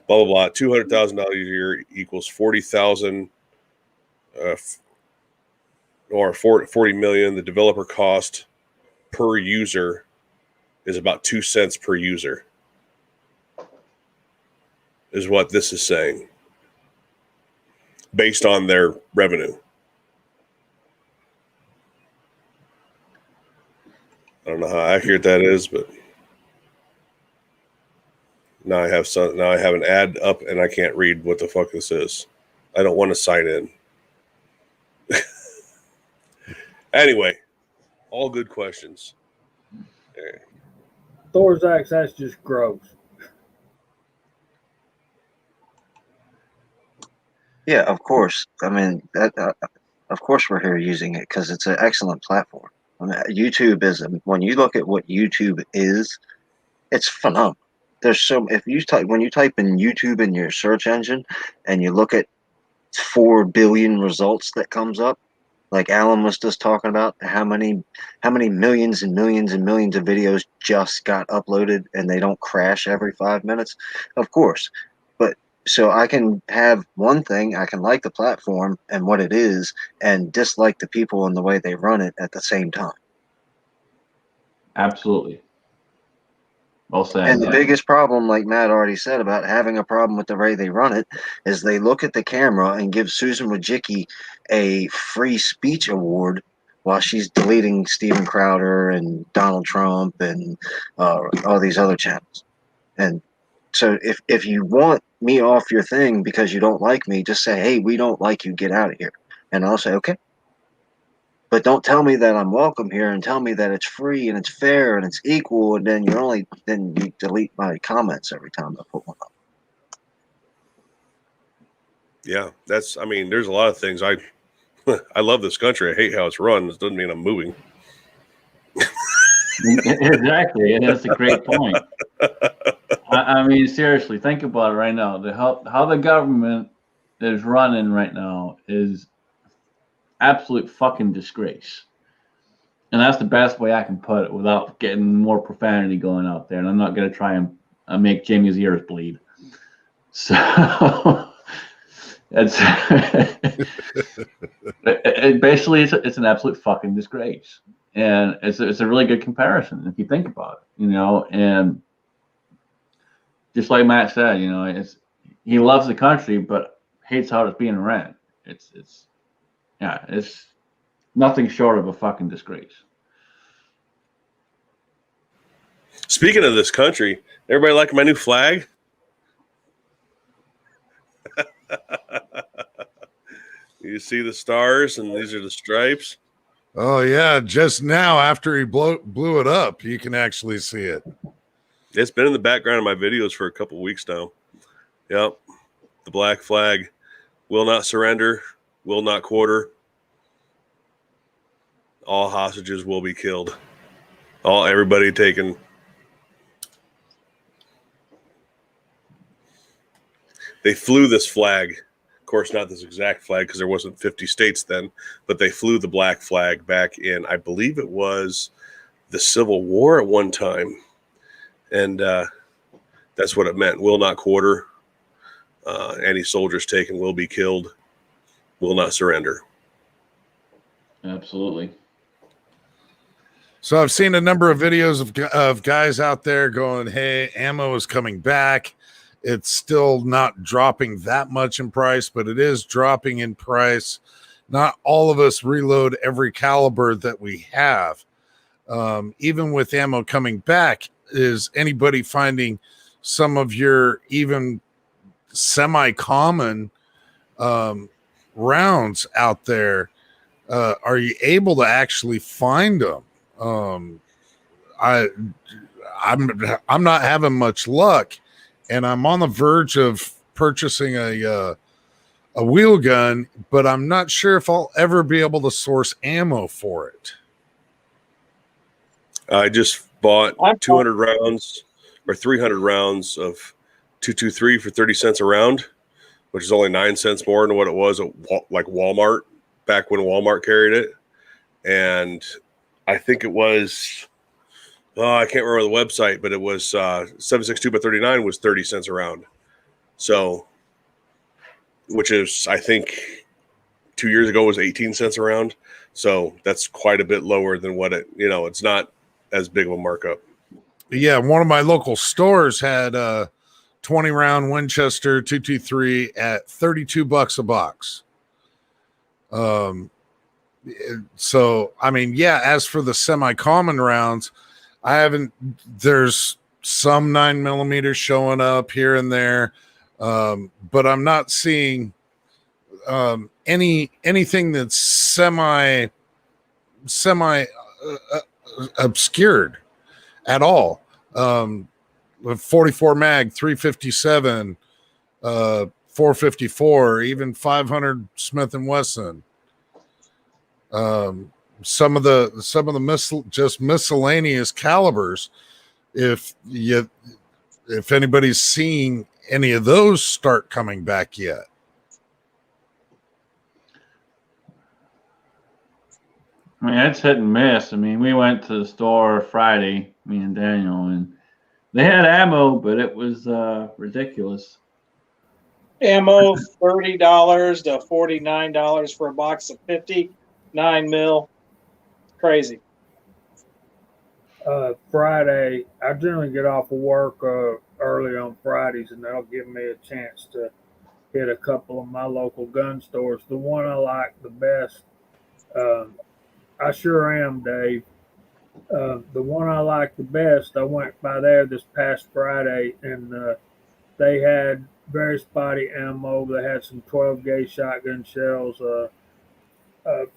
blah, blah, blah. $200,000 a year equals 40,000. or 40 million. The developer cost per user is about 2 cents per user, is what this is saying, based on their revenue. I don't know how accurate that is, but now I have an ad up and I can't read what the fuck this is. I don't want to sign in. Anyway, all good questions. Okay. Thorax, that's just gross. Yeah, of course. I mean, that, of course we're here using it because it's an excellent platform. I mean, YouTube is, when you look at what YouTube is, it's phenomenal. There's when you type in YouTube in your search engine and you look at 4 billion results that comes up, like Alan was just talking about, how many millions and millions and millions of videos just got uploaded and they don't crash every 5 minutes. Of course. But so I can have one thing, I can like the platform and what it is and dislike the people and the way they run it at the same time. Absolutely. Well said. And the biggest problem, like Matt already said, about having a problem with the way they run it is they look at the camera and give Susan Wojcicki a free speech award while she's deleting Steven Crowder and Donald Trump and all these other channels. And so if you want me off your thing because you don't like me, just say, hey, we don't like you, get out of here. And I'll say, okay. But don't tell me that I'm welcome here and tell me that it's free and it's fair and it's equal, and then you delete my comments every time I put one up. Yeah, I mean, there's a lot of things. I love this country. I hate how it's run. It doesn't mean I'm moving. Exactly, and that's a great point. I mean, seriously, think about it right now. How the government is running right now is absolute fucking disgrace. And that's the best way I can put it without getting more profanity going out there. And I'm not going to try and make Jamie's ears bleed. So it's basically it's an absolute fucking disgrace. And it's a really good comparison if you think about it, and just like Matt said, he loves the country but hates how it's being ran. It's nothing short of a fucking disgrace. Speaking of this country, everybody like my new flag? You see the stars, and these are the stripes. Oh yeah, just now after he blew it up, you can actually see it. It's been in the background of my videos for a couple of weeks now. Yep, the black flag will not surrender, will not quarter. All hostages will be killed. Everybody taken. They flew this flag. Of course, not this exact flag because there wasn't 50 states then, but they flew the black flag back in, I believe it was the Civil War at one time. And that's what it meant. Will not quarter. Any soldiers taken will be killed. Will not surrender. Absolutely. So I've seen a number of videos of guys out there going, hey, ammo is coming back. It's still not dropping that much in price, but it is dropping in price. Not all of us reload every caliber that we have. Even with ammo coming back, is anybody finding some of your even semi-common rounds out there? Are you able to actually find them? I'm not having much luck, and I'm on the verge of purchasing a wheel gun, but I'm not sure if I'll ever be able to source ammo for it. I just bought 200 rounds or 300 rounds of 223 for 30 cents a round, which is only 9 cents more than what it was at like Walmart back when Walmart carried it. And I think it was, I can't remember the website, but it was 7.62 by 39 was 30 cents a round. So, which is, I think 2 years ago was 18 cents a round. So that's quite a bit lower than what it's not as big of a markup. Yeah, one of my local stores had 20 round Winchester 223 at $32 a box. So I mean, yeah, as for the semi-common rounds, there's some 9mm showing up here and there, but I'm not seeing anything that's semi obscured at all. With 44 mag, 357, 454, even 500 Smith and Wesson. Some of the just miscellaneous calibers. If anybody's seeing any of those start coming back yet. I mean, it's hit and miss. I mean, we went to the store Friday, me and Daniel, and they had ammo, but it was ridiculous. Ammo $30 to $49 for a box of 50, 9mm. Crazy. Friday, I generally get off of work early on Fridays, and that'll give me a chance to hit a couple of my local gun stores. The one I like the best, I sure am, Dave. The one I like the best, I went by there this past Friday, and they had very spotty ammo. They had some 12 gauge shotgun shells,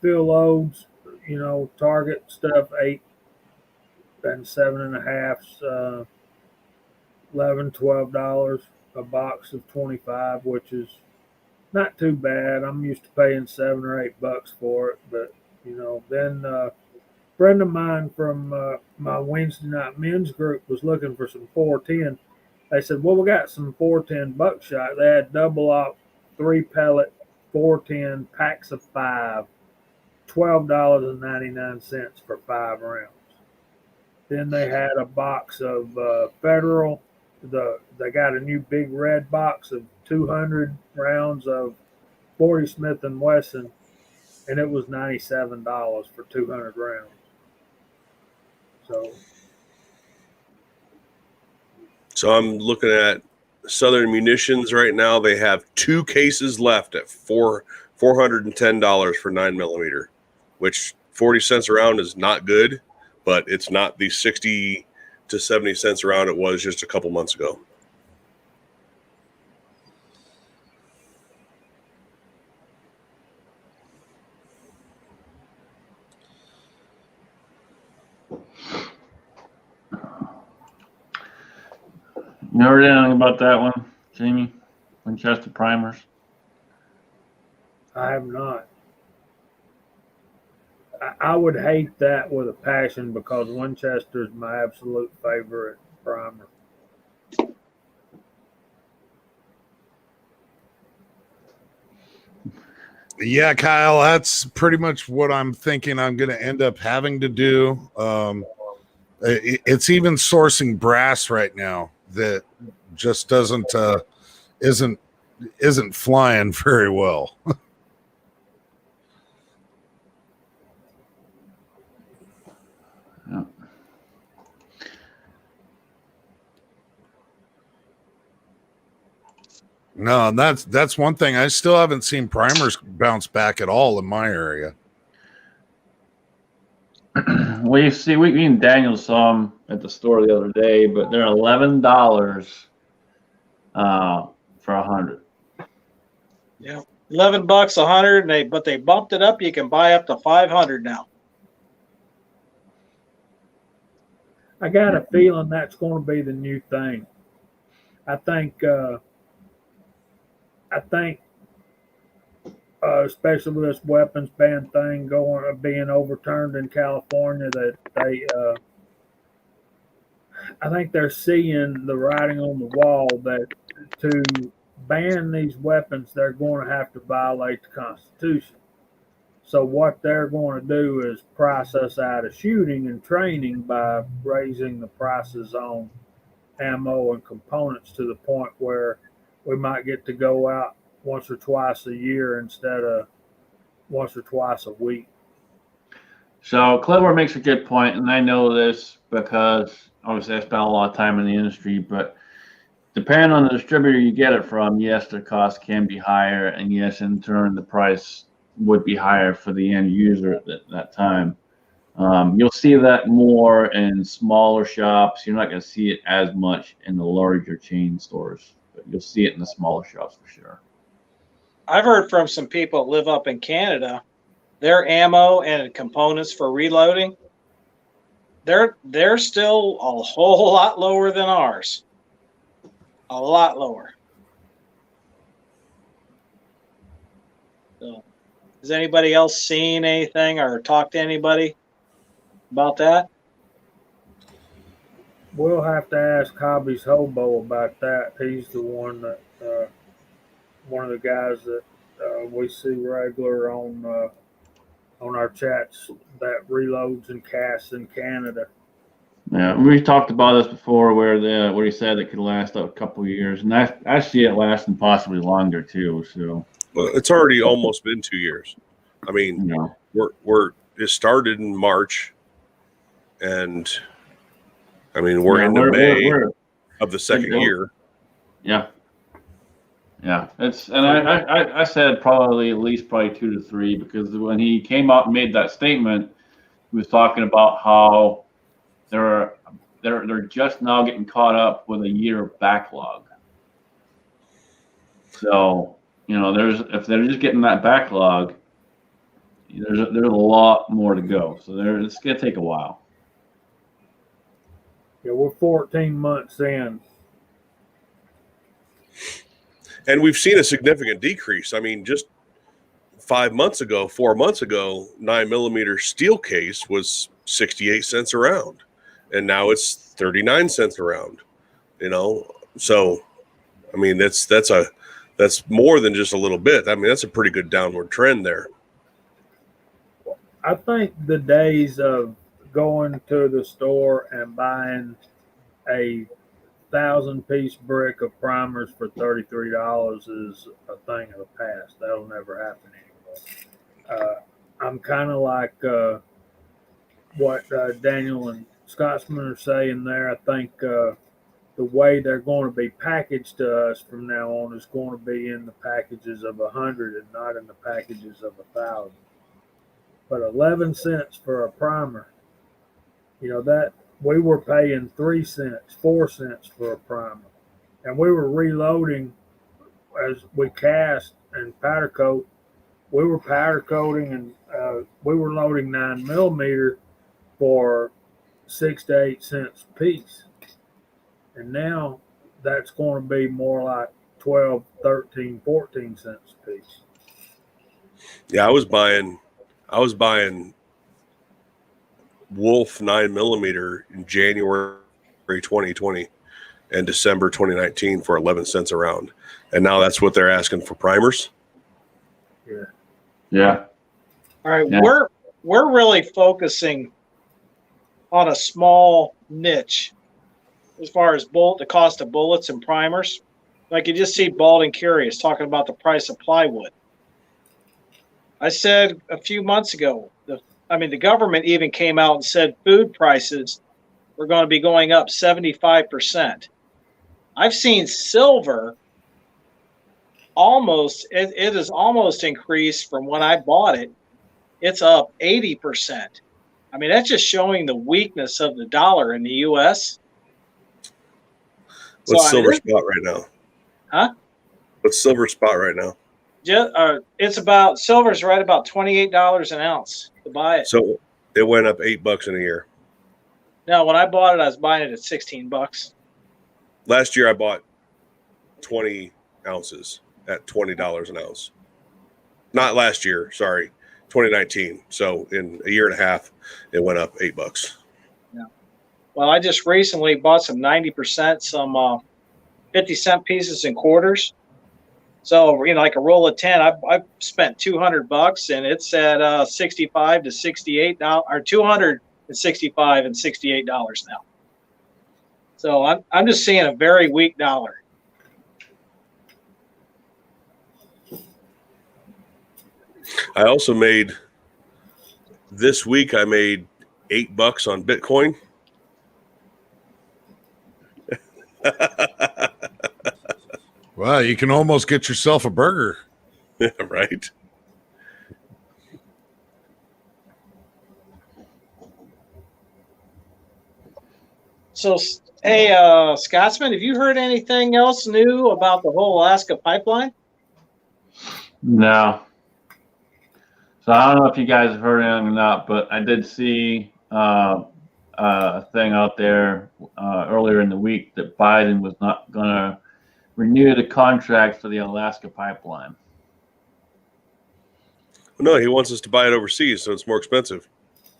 fill loads, target stuff, 8 and 7.5, $11, $12 a box of 25, which is not too bad. I'm used to paying $7 or $8 for it, but then a friend of mine from my Wednesday night men's group was looking for some 410. They said, well, we got some 410 buckshot. They had double op, 3 pellet, 410 packs of 5, $12.99 for 5 rounds. Then they had a box of Federal. They got a new big red box of 200 rounds of 40 Smith and Wesson, and it was $97 for 200 rounds. So I'm looking at Southern Munitions right now. They have 2 cases left at $410 for 9mm, which 40 cents a round is not good, but it's not the 60 to 70 cents a round it was just a couple months ago. You heard anything about that one, Jamie? Winchester primers? I have not. I would hate that with a passion because Winchester is my absolute favorite primer. Yeah, Kyle, that's pretty much what I'm thinking I'm going to end up having to do. It's even sourcing brass right now that just isn't flying very well. Yeah. No, and that's one thing. I still haven't seen primers bounce back at all in my area. Well, you see, we and Daniel saw them at the store the other day, but they're $11 for 100. Yeah, $11, 100, but they bumped it up. You can buy up to 500 now. I got a feeling that's going to be the new thing. I think, especially with this weapons ban thing being overturned in California, that I think they're seeing the writing on the wall that to ban these weapons, they're going to have to violate the Constitution. So what they're going to do is price us out of shooting and training by raising the prices on ammo and components to the point where we might get to go out once or twice a year instead of once or twice a week. So Clever makes a good point, and I know this because obviously I spent a lot of time in the industry, but depending on the distributor you get it from, yes, their cost can be higher, and yes, in turn, the price would be higher for the end user at that time. You'll see that more in smaller shops. You're not going to see it as much in the larger chain stores, but you'll see it in the smaller shops for sure. I've heard from some people that live up in Canada, their ammo and components for reloading, they're still a whole lot lower than ours. A lot lower. So, has anybody else seen anything or talked to anybody about that? We'll have to ask Hobby's Hobo about that. He's the one that one of the guys that we see regular on our chats that reloads and casts in Canada. Yeah, we talked about this before, where he said it could last a couple of years, and I see it lasting possibly longer too. So, well, it's already almost been 2 years. I mean, you know, it started in March, and I mean we're into May of the second year. Yeah. Yeah, and I said probably at least 2 to 3, because when he came out and made that statement, he was talking about how they're just now getting caught up with a year of backlog. So, you know, if they're just getting that backlog, there's a lot more to go. So it's gonna take a while. Yeah, we're 14 months in. And we've seen a significant decrease. I mean, just 4 months ago, 9mm steel case was 68 cents a round, and now it's 39 cents a round. You know, so I mean that's more than just a little bit. I mean, that's a pretty good downward trend there. I think the days of going to the store and buying a 1,000-piece brick of primers for $33 is a thing of the past. That'll never happen anymore. I'm kind of like what Daniel and Scotsman are saying there. I think the way they're going to be packaged to us from now on is going to be in the packages of 100 and not in the packages of 1,000. But 11 cents for a primer, you know, that we were paying 3 cents, 4 cents for a primer. And we were reloading as we cast and powder coat. We were powder coating and we were loading 9mm for 6 to 8 cents a piece. And now that's going to be more like 12, 13, 14 cents a piece. Yeah, I was buying Wolf 9mm in January 2020 and December 2019 for 11 cents a round, and now that's what they're asking for primers. Yeah. All right, Yeah. we're really focusing on a small niche as far as the cost of bullets and primers. Like you just see Bald and Curious talking about the price of plywood. I said a few months ago, the government even came out and said food prices were going to be going up 75%. I've seen silver it is almost increased from when I bought it. It's up 80%. I mean, that's just showing the weakness of the dollar in the U.S. What's silver spot right now? Huh? What's silver spot right now? Silver's right about $28 an ounce to buy it. So it went up $8 in a year. No, when I bought it, I was buying it at $16. Last year I bought 20 ounces at $20 an ounce. Not last year, sorry, 2019. So in a year and a half, it went up $8. Yeah. Well, I just recently bought some 90%, some 50-cent pieces and quarters. So, you know, like a roll of 10, I've spent $200 and it's at $65 to $68 or $265 and $68 now. So I'm just seeing a very weak dollar. I also made This week I made $8 on Bitcoin. Wow, you can almost get yourself a burger. Right. So, hey, Scotsman, have you heard anything else new about the whole Alaska pipeline? No. So I don't know if you guys have heard anything or not, but I did see a thing out there earlier in the week that Biden was not going to renew the contract for the Alaska pipeline. No, he wants us to buy it overseas, so it's more expensive.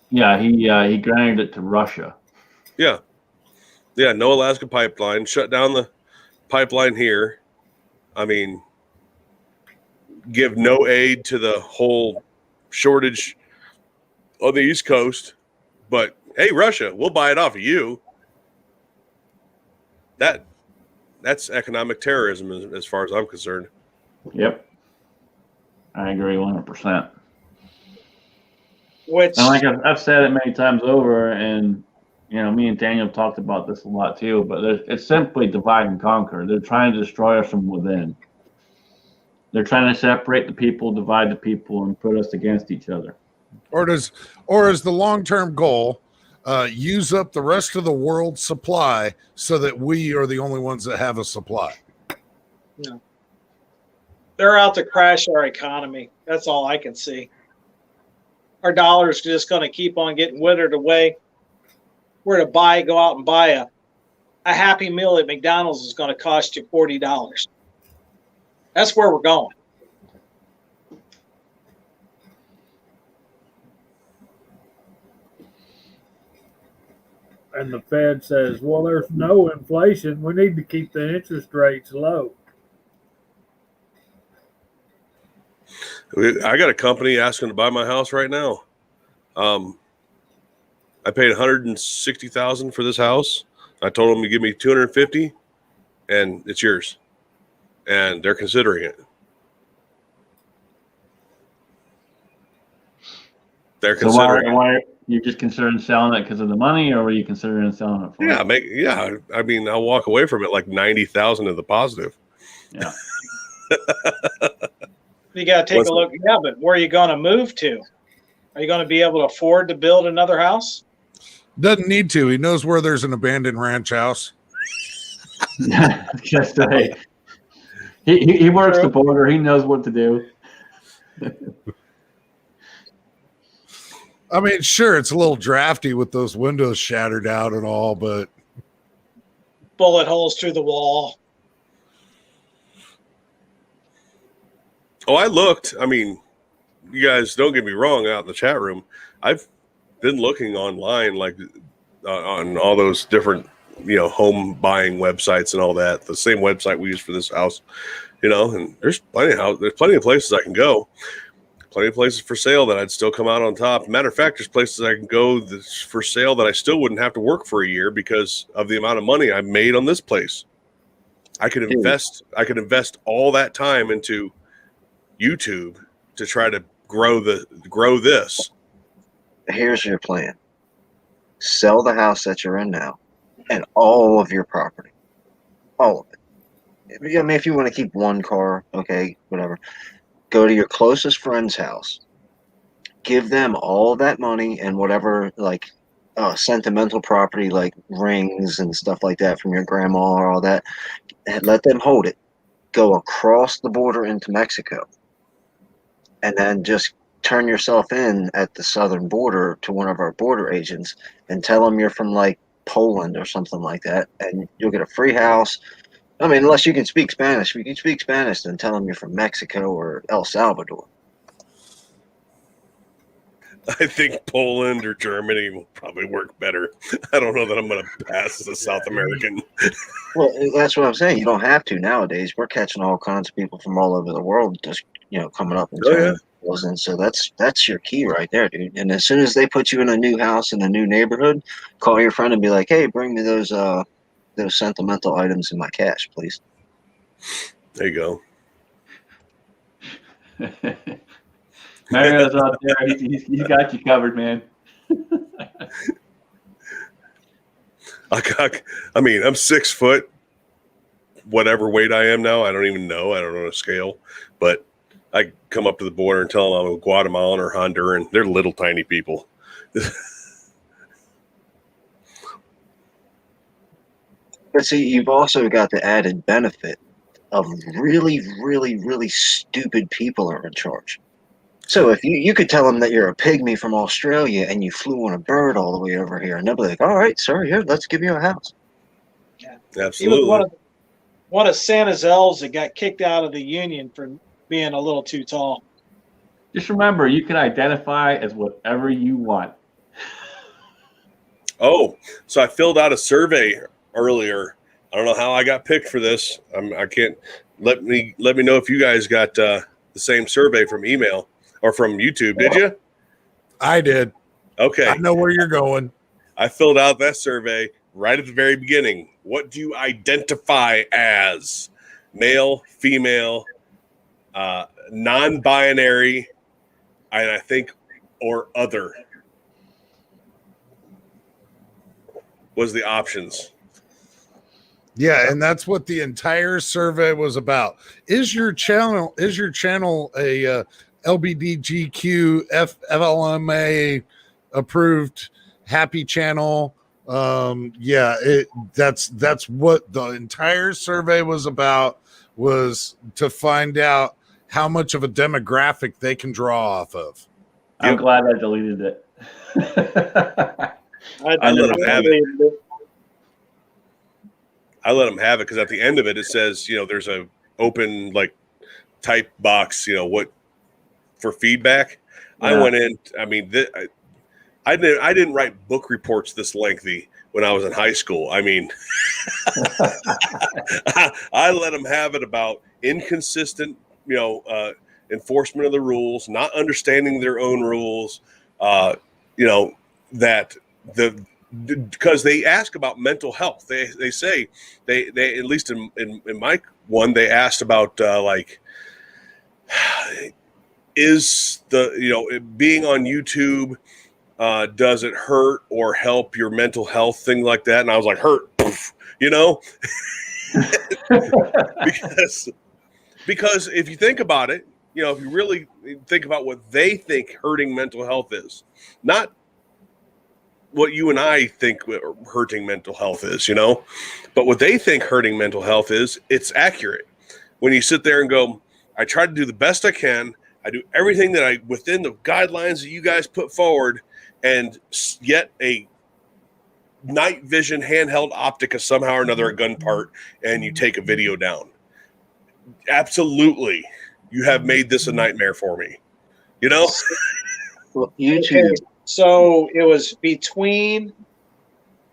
Yeah, he granted it to Russia. Yeah. Yeah, no Alaska pipeline. Shut down the pipeline here. I mean, give no aid to the whole shortage on the East Coast. But, hey, Russia, we'll buy it off of you. That's economic terrorism as far as I'm concerned. Yep. I agree 100%. Which, And like I've said it many times over, and me and Daniel talked about this a lot too, but it's simply divide and conquer. They're trying to destroy us from within. They're trying to separate the people, divide the people, and put us against each other. Or is the long-term goal use up the rest of the world's supply so that we are the only ones that have a supply? no. They're out to crash our economy. That's all I can see. Our dollar's just going to keep on getting withered away. We're to go out and buy a Happy Meal at McDonald's is going to cost you $40. That's where we're going. And the Fed says, well, there's no inflation. We need to keep the interest rates low. I got a company asking to buy my house right now. I paid $160,000 for this house. I told them to give me $250,000, and it's yours. And they're considering it. They're So considering. why are you just considering selling it because of the money, or were you considering selling it for? Yeah, I mean, I'll walk away from it like $90,000 to the positive. Yeah. You got to take a look. Yeah, but where are you going to move to? Are you going to be able to afford to build another house? Doesn't need to. He knows where there's an abandoned ranch house. Just say he works the border. He knows what to do. I mean, sure, it's a little drafty with those windows shattered out and all, but Bullet holes through the wall. Oh, I looked. I mean, you guys don't get me wrong out in the chat room. I've been looking online, like on all those different, home buying websites and all that. The same website we use for this house, and there's plenty of places I can go. Plenty of places for sale that I'd still come out on top. Matter of fact, there's places I can go that's for sale that I still wouldn't have to work for a year because of the amount of money I made on this place. I could invest all that time into YouTube to try to grow this. Here's your plan. Sell the house that you're in now and all of your property. All of it. I mean, if you want to keep one car, okay, whatever. Go to your closest friend's house. Give them all that money and whatever, like, sentimental property, like rings and stuff like that from your grandma or all that. And let them hold it. Go across the border into Mexico. And then just turn yourself in at the southern border to one of our border agents and tell them you're from like Poland or something like that, and you'll get a free house. I mean, unless you can speak Spanish. If you can speak Spanish, then tell them you're from Mexico or El Salvador. I think Poland or Germany will probably work better. I don't know that I'm going to pass as a South American. Well, that's what I'm saying. You don't have to nowadays. We're catching all kinds of people from all over the world just, coming up and turning wheels. And so that's your key right there, dude. And as soon as they put you in a new house in a new neighborhood, call your friend and be like, hey, bring me those sentimental items in my cash, please. There you go. Mario's out there. He's got you covered, man. I mean, I'm 6 foot, whatever weight I am now. I don't even know. I don't know the scale, but I come up to the border and tell them I'm a Guatemalan or Honduran. They're little tiny people. But see, you've also got the added benefit of really, really, really stupid people are in charge. So if you could tell them that you're a pygmy from Australia and you flew on a bird all the way over here, and they'll be like, all right, sir, here, let's give you a house. Absolutely. He was one of Santa's elves that got kicked out of the Union for being a little too tall. Just remember, you can identify as whatever you want. Oh, so I filled out a survey earlier. I don't know how I got picked for this. I can't. Let me know if you guys got the same survey from email or from YouTube. Did you? I did. Okay. I know where you're going. I filled out that survey right at the very beginning. What do you identify as? Male, female, non-binary, and I think, or other was the options. Yeah, and that's what the entire survey was about. Is your channel a LBDGQ FLMA approved happy channel? That's what the entire survey was about, was to find out how much of a demographic they can draw off of. I'm glad I deleted it. I let them have it. I let them have it because at the end of it, it says, there's a open type box, what for feedback. Yeah. I went in. I mean, I didn't write book reports this lengthy when I was in high school. I mean, I let them have it about inconsistent, enforcement of the rules, not understanding their own rules, that because they ask about mental health. They say they at least in my one, they asked about is the being on YouTube, does it hurt or help your mental health, thing like that? And I was like, hurt, because if you think about it, if you really think about what they think hurting mental health is, not what you and I think hurting mental health is, but what they think hurting mental health is, it's accurate. When you sit there and go, I try to do the best I can. I do everything that within the guidelines that you guys put forward, and yet a night vision handheld optica, somehow or another, a gun part, and you take a video down. Absolutely. You have made this a nightmare for me, Well, YouTube. Okay. So it was between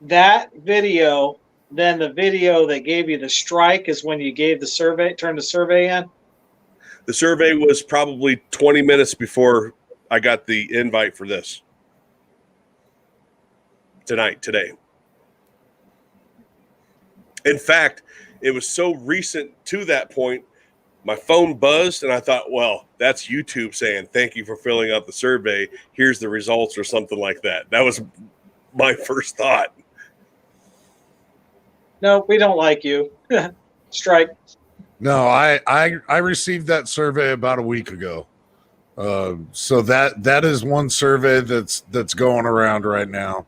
that video, then the video that gave you the strike is when you gave turned the survey in? The survey was probably 20 minutes before I got the invite for this. Today. In fact, it was so recent to that point, my phone buzzed and I thought, well, that's YouTube saying, thank you for filling out the survey. Here's the results or something like that. That was my first thought. No, we don't like you. Strike. No, I received that survey about a week ago. So that is one survey that's going around right now.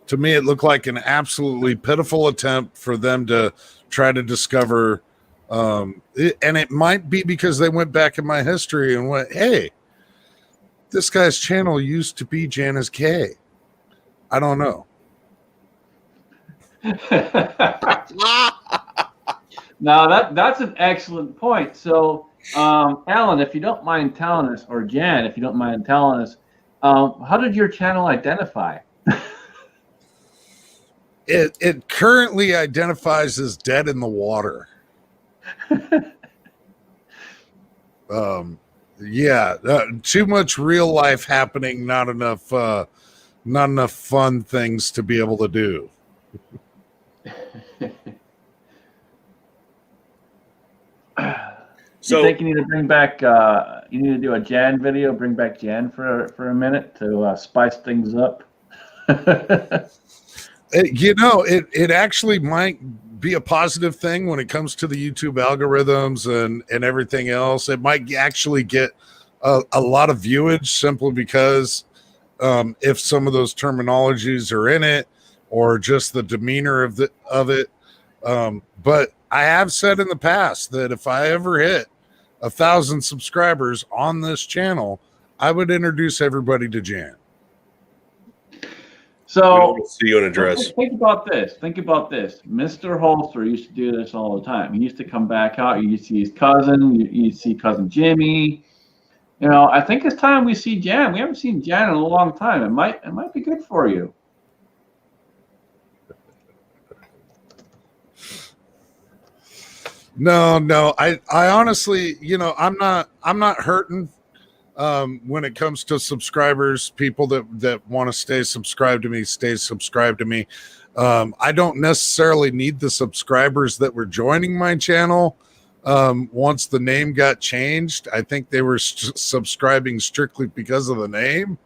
To me, it looked like an absolutely pitiful attempt for them to try to discover, and it might be because they went back in my history and went, hey, this guy's channel used to be Janice K. I don't know. Now that's an excellent point. So, Alan, if you don't mind telling us, or Jan, if you don't mind telling us, how did your channel identify? It currently identifies as dead in the water. Too much real life happening, not enough fun things to be able to do. So you think you need to bring back? You need to do a Jan video. Bring back Jan for a minute to spice things up. It actually might be a positive thing when it comes to the YouTube algorithms and everything else. It might actually get a lot of viewage simply because if some of those terminologies are in it or just the demeanor of it. But I have said in the past that if I ever hit 1,000 subscribers on this channel, I would introduce everybody to Jan. So see you in a dress. Think about this. Mr. Holster used to do this all the time. He used to come back out. You see his cousin. You see cousin Jimmy. I think it's time we see Jan. We haven't seen Jan in a long time. It might be good for you. No. I honestly, I'm not hurting when it comes to subscribers. People that want to stay subscribed to me. I don't necessarily need the subscribers that were joining my channel. Once the name got changed, I think they were subscribing strictly because of the name.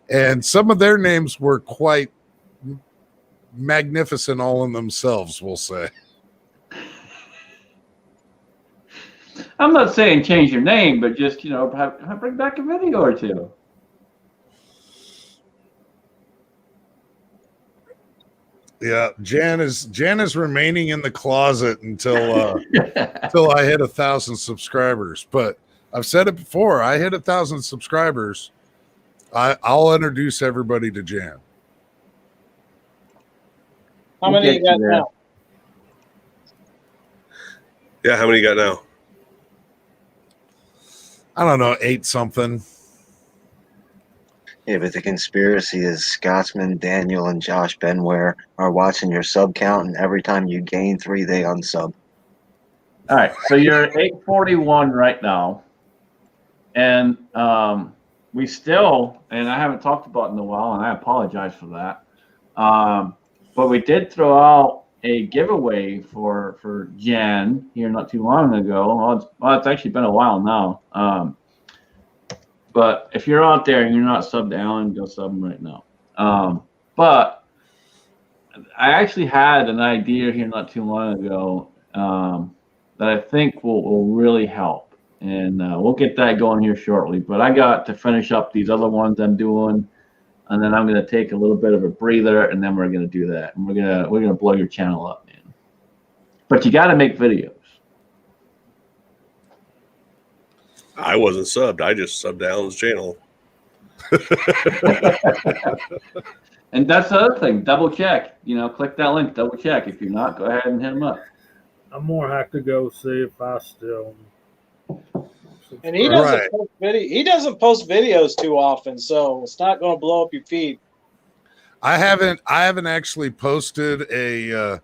And some of their names were quite magnificent all in themselves, we'll say. I'm not saying change your name, but just, bring back a video or two. Yeah, Jan is remaining in the closet until I hit 1,000 subscribers. But I've said it before, I hit 1,000 subscribers, I'll introduce everybody to Jan. How many you got now? Yeah, how many you got now? I don't know, 8 something. Yeah, but the conspiracy is Scotsman, Daniel, and Josh Benware are watching your sub count, and every time you gain 3, they unsub. All right, so you're at 841 right now, and we still, and I haven't talked about it in a while, and I apologize for that, but we did throw out a giveaway for Jan here not too long ago. Well, it's actually been a while now. But if you're out there and you're not subbed to Alan, go sub him right now. But I actually had an idea here not too long ago that I think will really help. And we'll get that going here shortly. But I got to finish up these other ones I'm doing. And then I'm going to take a little bit of a breather, and then we're going to do that. And we're going to blow your channel up, man. But you got to make videos. I wasn't subbed. I just subbed Alan's channel. And that's the other thing. Double check. Click that link. Double check. If you're not, go ahead and hit him up. I'm gonna have to go see if I still. And he doesn't post he doesn't post videos too often, so it's not going to blow up your feed. I haven't actually posted a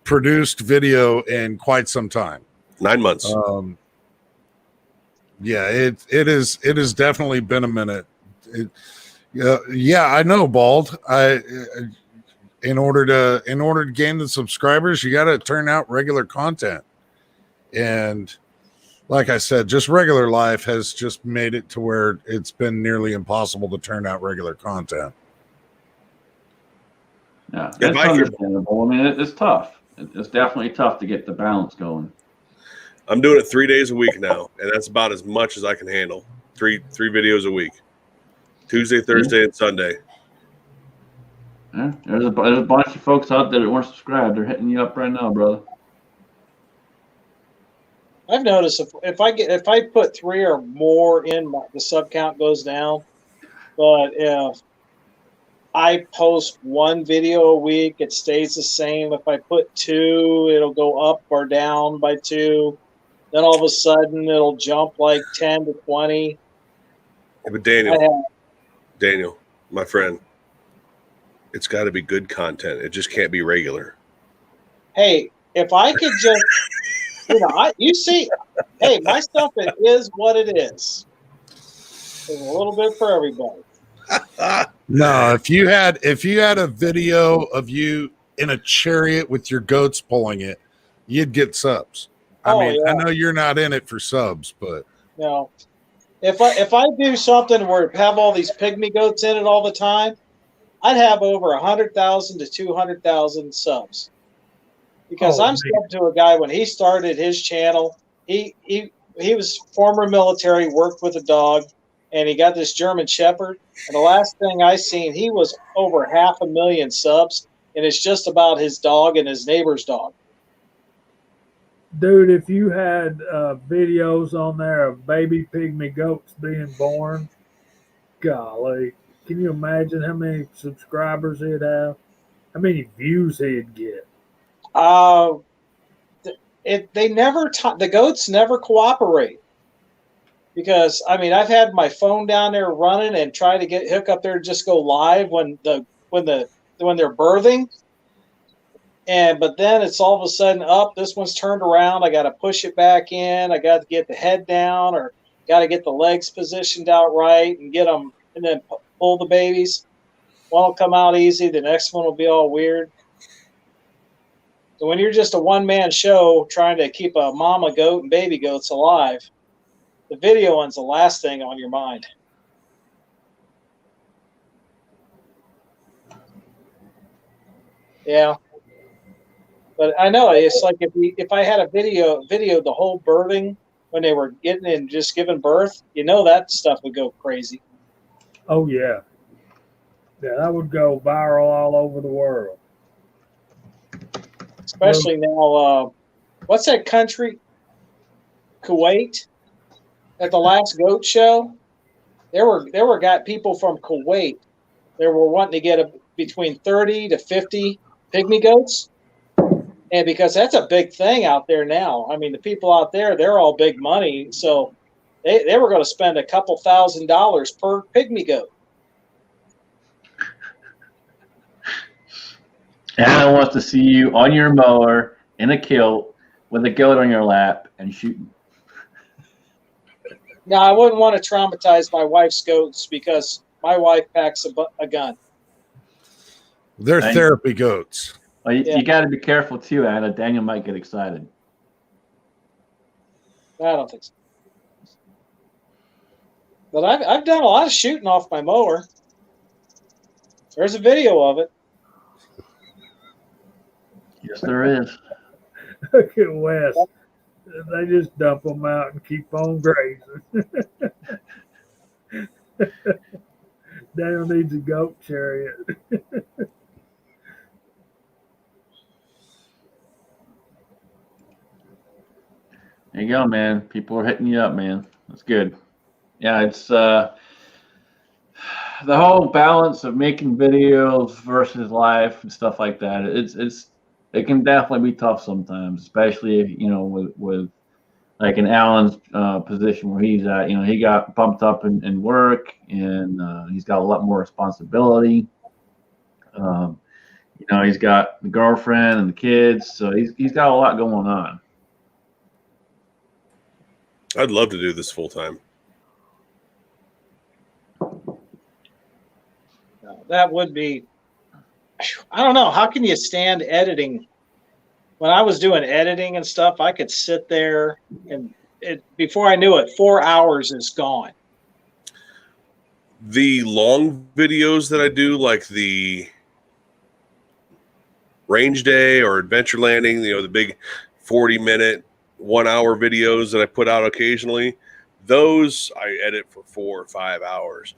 produced video in quite some time. 9 months. Yeah, it has definitely been a minute. I know, Bald. In order to gain the subscribers, you got to turn out regular content. And like I said, just regular life has just made it to where it's been nearly impossible to turn out regular content. Yeah, that's understandable. I mean, it's tough. It's definitely tough to get the balance going. I'm doing it 3 days a week now, and that's about as much as I can handle. Three videos a week. Tuesday, Thursday, and Sunday. Yeah, there's a bunch of folks out there that weren't subscribed. They're hitting you up right now, brother. I've noticed if I put 3 or more in, the sub count goes down. But if I post 1 video a week, it stays the same. If I put 2, it'll go up or down by 2. Then all of a sudden, it'll jump like 10 to 20. Yeah, but Daniel, my friend, it's got to be good content. It just can't be regular. Hey, if I could just, you see, hey, my stuff is what it is. There's a little bit for everybody. No, if you had a video of you in a chariot with your goats pulling it, you'd get subs. I Oh, mean, yeah. I know you're not in it for subs, but No. If I do something where have all these pygmy goats in it all the time, I'd have over 100,000 to 200,000 subs. Because Oh, I'm man. subbed to a guy when he started his channel. He was former military, worked with a dog, and he got this German Shepherd. And the last thing I seen, he was over 500,000 subs, and it's just about his dog and his neighbor's dog. Dude, if you had videos on there of baby pygmy goats being born, golly, can you imagine how many subscribers he'd have? How many views he'd get? The goats never cooperate. Because I mean, I've had my phone down there running and try to get hook up there and just go live when they're birthing, but then it's all of a sudden up. This one's turned around. I got to push it back in. I got to get the head down, or got to get the legs positioned out right and get them, and then pull the babies. One will come out easy. The next one will be all weird. So when you're just a one-man show trying to keep a mama goat and baby goats alive, the video one's the last thing on your mind. Yeah. But I know it's like if I had a video the whole birthing when they were getting and just giving birth, that stuff would go crazy. Oh, yeah. Yeah, that would go viral all over the world. Especially now, what's that country? Kuwait? At the last goat show, there were got people from Kuwait. They were wanting to get between 30 to 50 pygmy goats, and because that's a big thing out there now. I mean, the people out there, they're all big money, so they were going to spend a couple $1,000s per pygmy goat. Anna wants to see you on your mower in a kilt with a goat on your lap and shooting. Now, I wouldn't want to traumatize my wife's goats because my wife packs a gun. they're Thank- therapy goats. Well, you, Yeah. you got to be careful too, Anna. Daniel might get excited. I don't think so. But I've done a lot of shooting off my mower. There's a video of it. Yes, there is. Look at Wes. They just dump them out and keep on grazing. Daniel needs a goat chariot. There you go, man. People are hitting you up, man. That's good. Yeah, it's the whole balance of making videos versus life and stuff like that. It can definitely be tough sometimes, especially if, with like in Alan's position where he's at. He got bumped up in work, and he's got a lot more responsibility. He's got the girlfriend and the kids, so he's got a lot going on. I'd love to do this full time. That would be, I don't know. How can you stand editing? When I was doing editing and stuff, I could sit there and before I knew it, 4 hours is gone. The long videos that I do, like the range day or adventure landing, the big 40-minute, 1 hour videos that I put out occasionally, those I edit for 4 or 5 hours.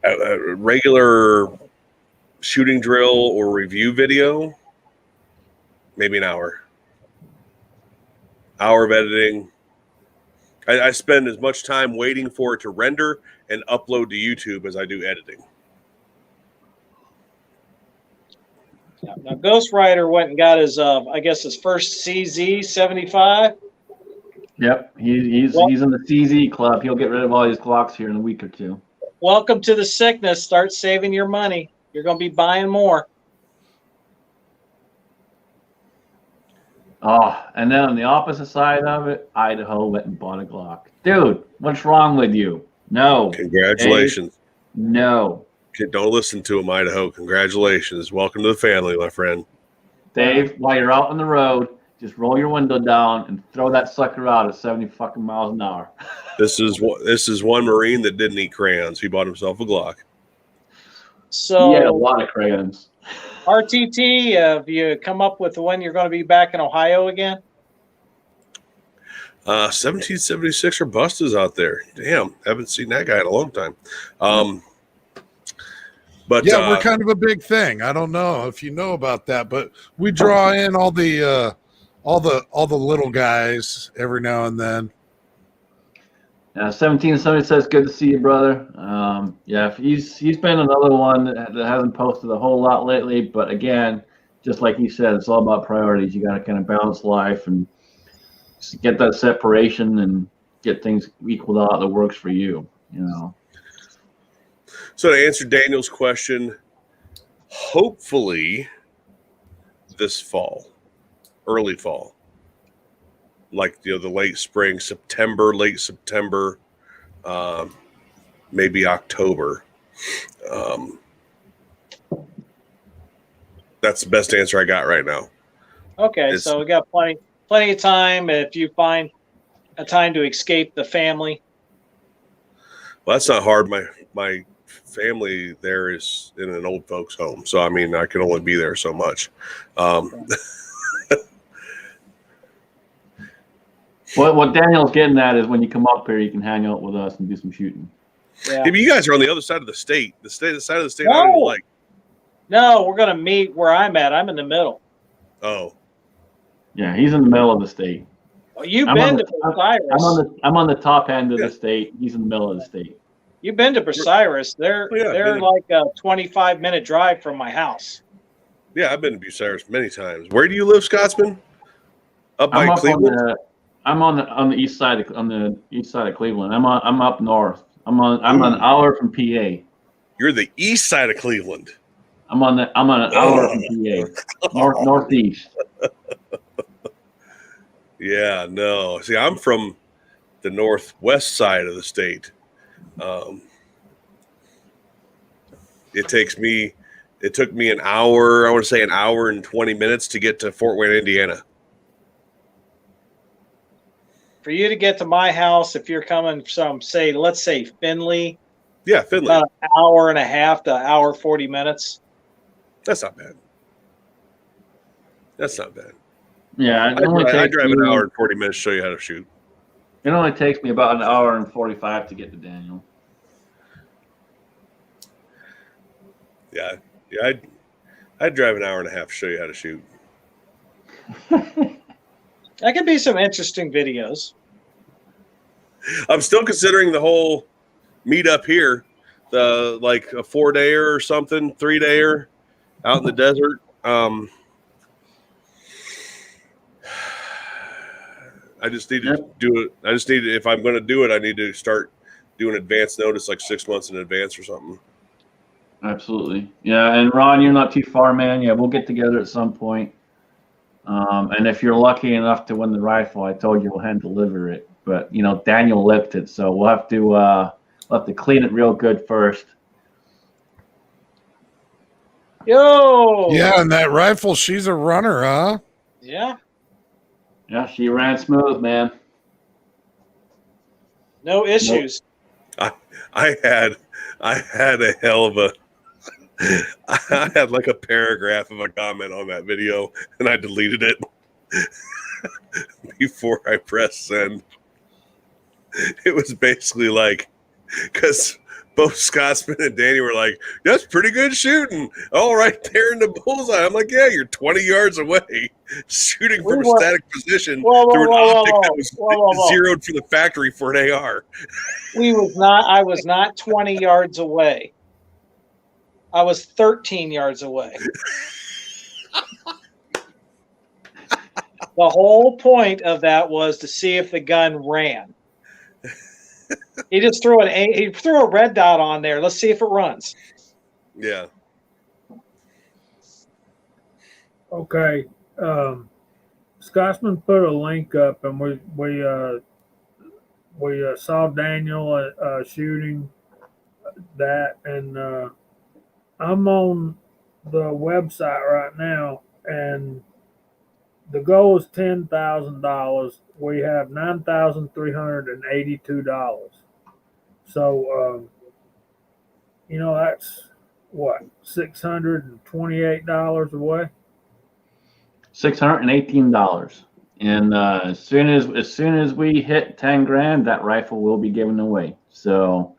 A regular shooting drill or review video, maybe an hour of editing. I spend as much time waiting for it to render and upload to YouTube as I do editing. Now Ghost Rider went and got his, I guess his first CZ 75. Yep, he's in the CZ club. He'll get rid of all his clocks here in a week or two. Welcome to the sickness. Start saving your money. You're going to be buying more. Oh, and then on the opposite side of it, Idaho went and bought a Glock. Dude, what's wrong with you? No. Congratulations. Hey, no. Don't listen to him, Idaho. Congratulations. Welcome to the family, my friend. Dave, while you're out on the road, just roll your window down and throw that sucker out at 70 fucking miles an hour. This is one Marine that didn't eat crayons. He bought himself a Glock. So He had a lot of crayons. RTT, have you come up with when you're going to be back in Ohio again? 1776 Robustas out there. Damn, haven't seen that guy in a long time. But Yeah, we're kind of a big thing. I don't know if you know about that, but we draw in all the little guys every now and then. 1770 says, "Good to see you, brother." Yeah, he's been another one that hasn't posted a whole lot lately, but again, just like he said, it's all about priorities. You got to kind of balance life and get that separation and get things equaled out that works for you. You know. So to answer Daniel's question, hopefully this fall, early fall, like the late spring, late September, maybe October. That's the best answer I got right now. Okay, so we got plenty of time if you find a time to escape the family. Well, that's not hard. My family there is in an old folks home, so I mean I can only be there so much. What Daniel's getting at is when you come up here, you can hang out with us and do some shooting. Yeah. But you guys are on the other side of the state. The side of the state I don't even like. No, we're going to meet where I'm at. I'm in the middle. Oh. Yeah, he's in the middle of the state. Well, you've I'm been on to the- Bucyrus. I'm on the top end of the state. He's in the middle of the state. You've been to Bucyrus. They're like a 25-minute drive from my house. Yeah, I've been to Bucyrus many times. Where do you live, Scotsman? Up by Cleveland? I'm on the east side of Cleveland. I'm up north. I'm an hour from PA. You're the east side of Cleveland. I'm on an hour from PA. Northeast. Yeah, no. See, I'm from the northwest side of the state. It took me an hour, I want to say an hour and 20 minutes to get to Fort Wayne, Indiana. For you to get to my house, if you're coming from, let's say Findlay, Yeah, Finley. about an hour and a half to hour 40 minutes. That's not bad. That's not bad. Yeah, I drive an hour and 40 minutes to show you how to shoot. It only takes me about an hour and 45 to get to Daniel. Yeah, I'd drive an hour and a half to show you how to shoot. That could be some interesting videos. I'm still considering the whole meet up here, like a 4-dayer or something, 3-dayer out in the desert. I just need to do it. If I'm going to do it, I need to start doing advance notice like 6 months in advance or something. Absolutely. Yeah, and Ron, you're not too far, man. Yeah, we'll get together at some point. And if you're lucky enough to win the rifle, I told you we'll hand deliver it. But Daniel licked it, so we'll have to clean it real good first. Yo. Yeah, and that rifle, she's a runner, huh? Yeah. Yeah, she ran smooth, man. No issues. I had a hell of a. I had like a paragraph of a comment on that video, and I deleted it before I pressed send. It was basically like, because both Scotsman and Danny were like, "That's pretty good shooting." All right there in the bullseye. I'm like, "Yeah, you're 20 yards away, shooting from a static position through an optic that was zeroed from the factory for an AR." I was not 20 yards away. I was 13 yards away. The whole point of that was to see if the gun ran. He just threw a red dot on there. Let's see if it runs. Yeah. Okay. Scotsman put a link up, and we saw Daniel shooting that, and I'm on the website right now, and the goal is $10,000. We have $9,382. So, that's what, $628 away. $618. And as soon as we hit 10 grand, that rifle will be given away. So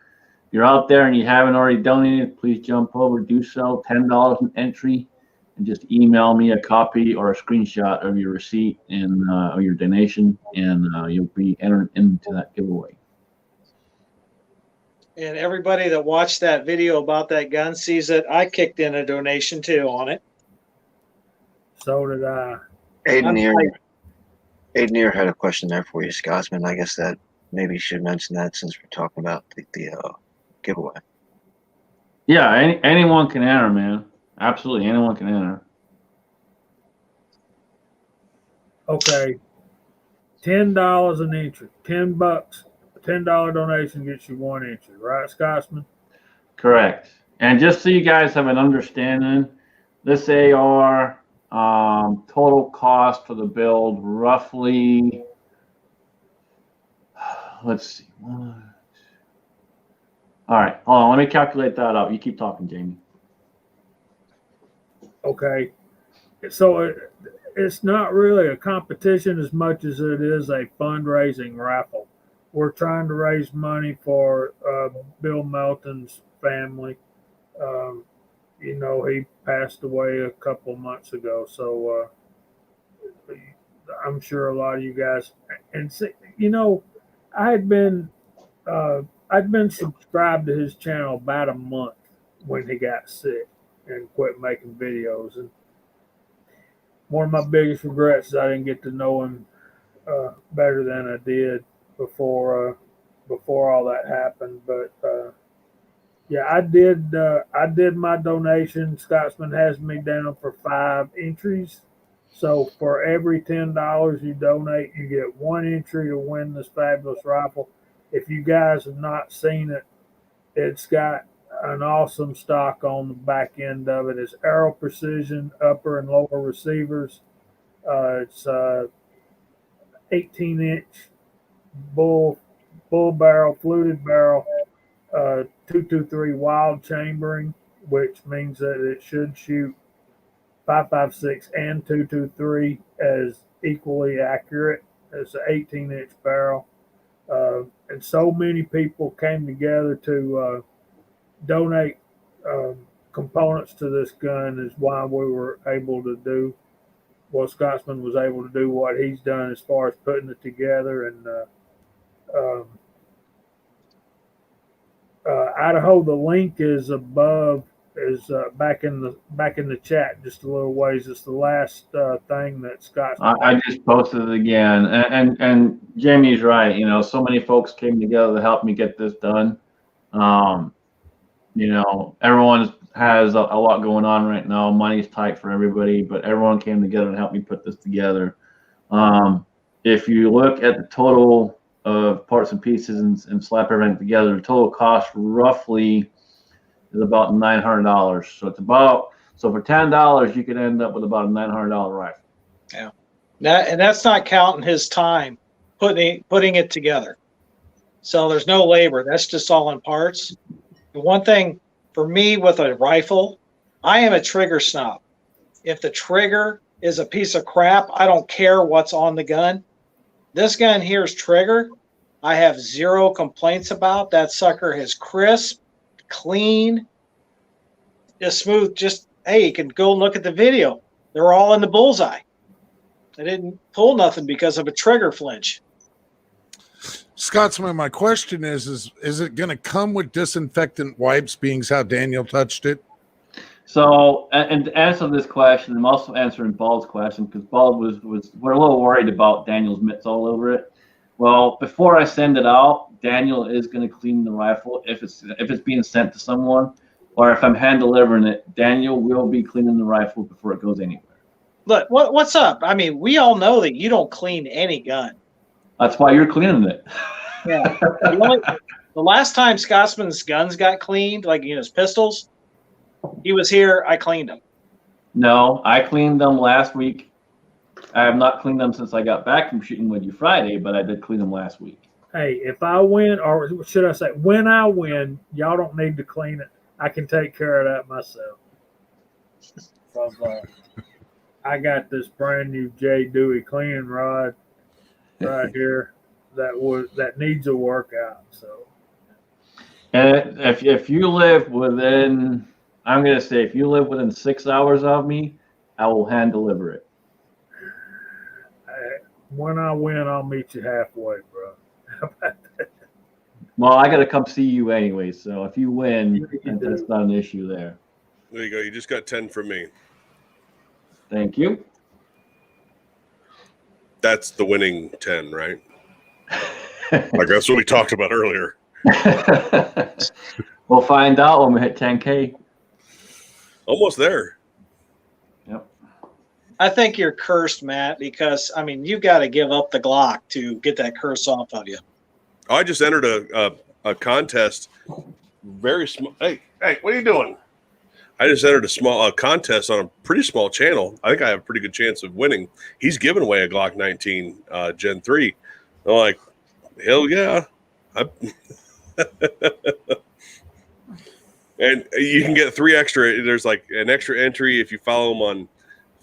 if you're out there and you haven't already donated, please jump over, do so. $10 an entry, and just email me a copy or a screenshot of your receipt and or your donation, and you'll be entered into that giveaway. And everybody that watched that video about that gun sees that I kicked in a donation too on it. So did I. Aiden here had a question there for you, Scotsman. I guess that maybe you should mention that since we're talking about the giveaway. Yeah, anyone can enter, man. Absolutely, anyone can enter. Okay. $10 an entry. $10. $10 donation gets you one entry, right, Scotsman? Correct. And just so you guys have an understanding, this AR total cost for the build roughly, let's see. All right, hold on. Let me calculate that out. You keep talking, Jamie. Okay. So it's not really a competition as much as it is a fundraising raffle. We're trying to raise money for Bill Melton's family. He passed away a couple months ago. So I'm sure a lot of you guys, and see, I'd been subscribed to his channel about a month when he got sick and quit making videos. And one of my biggest regrets is I didn't get to know him better than I did before all that happened. But yeah, I did my donation. Scotsman has me down for 5 entries. So for every $10 you donate, you get 1 entry to win this fabulous rifle. If you guys have not seen it, it's got an awesome stock on the back end of it. It's Arrow Precision upper and lower receivers. It's 18-inch bull barrel, fluted barrel, 223 wild chambering, which means that it should shoot 5.56 and 223 as equally accurate. It's an 18-inch barrel. And so many people came together to donate components to this gun is why we were able to do what Scotsman was able to do, what he's done as far as putting it together. And Idaho, the link is above, is back in the chat just a little ways. It's the last thing that Scotsman. I just posted it again, and Jamie's right. So many folks came together to help me get this done. Everyone has a lot going on right now. Money's tight for everybody, but everyone came together to help me put this together. If you look at the total of parts and pieces and slap everything together, the total cost roughly is about $900. So for $10 you could end up with about a $900 rifle. Yeah, that's not counting his time putting it together. So there's no labor. That's just all in parts. The one thing for me with a rifle, I am a trigger snob. If the trigger is a piece of crap, I don't care what's on the gun. This gun here's trigger. I have 0 complaints about. That sucker is crisp, clean, just smooth. Hey, you can go look at the video. They're all in the bullseye. I didn't pull nothing because of a trigger flinch. Scotsman, my question is it going to come with disinfectant wipes, being how Daniel touched it? So, and to answer this question, I'm also answering Bald's question, because Bald we're a little worried about Daniel's mitts all over it. Well, before I send it out, Daniel is going to clean the rifle if it's being sent to someone, or if I'm hand delivering it, Daniel will be cleaning the rifle before it goes anywhere. Look, what's up? I mean, we all know that you don't clean any gun. That's why you're cleaning it. Yeah. The last time Scotsman's guns got cleaned, like his pistols, he was here. I cleaned them. No, I cleaned them last week. I have not cleaned them since I got back from shooting with you Friday, but I did clean them last week. Hey, if I win, or should I say, when I win, y'all don't need to clean it. I can take care of that myself. Because I got this brand new J. Dewey cleaning rod right here that needs a workout. So, And if you live within, I'm gonna say if you live within 6 hours of me, I will hand deliver it. when I win, I'll meet you halfway, bro. How about that? Well, I gotta come see you anyway, so if you win, that's not an issue there. There you go. You just got 10 from me. Thank you. That's the winning 10, right? Like that's what we talked about earlier. We'll find out when we hit 10K. Almost there. Yep. I think you're cursed, Matt, because I mean you've got to give up the Glock to get that curse off of you. I just entered a contest. Very small. Hey, what are you doing? I just entered a contest on a pretty small channel. I think I have a pretty good chance of winning. He's giving away a Glock 19 Gen 3. I'm like, hell yeah. And you can get 3 extra. There's like an extra entry if you follow him on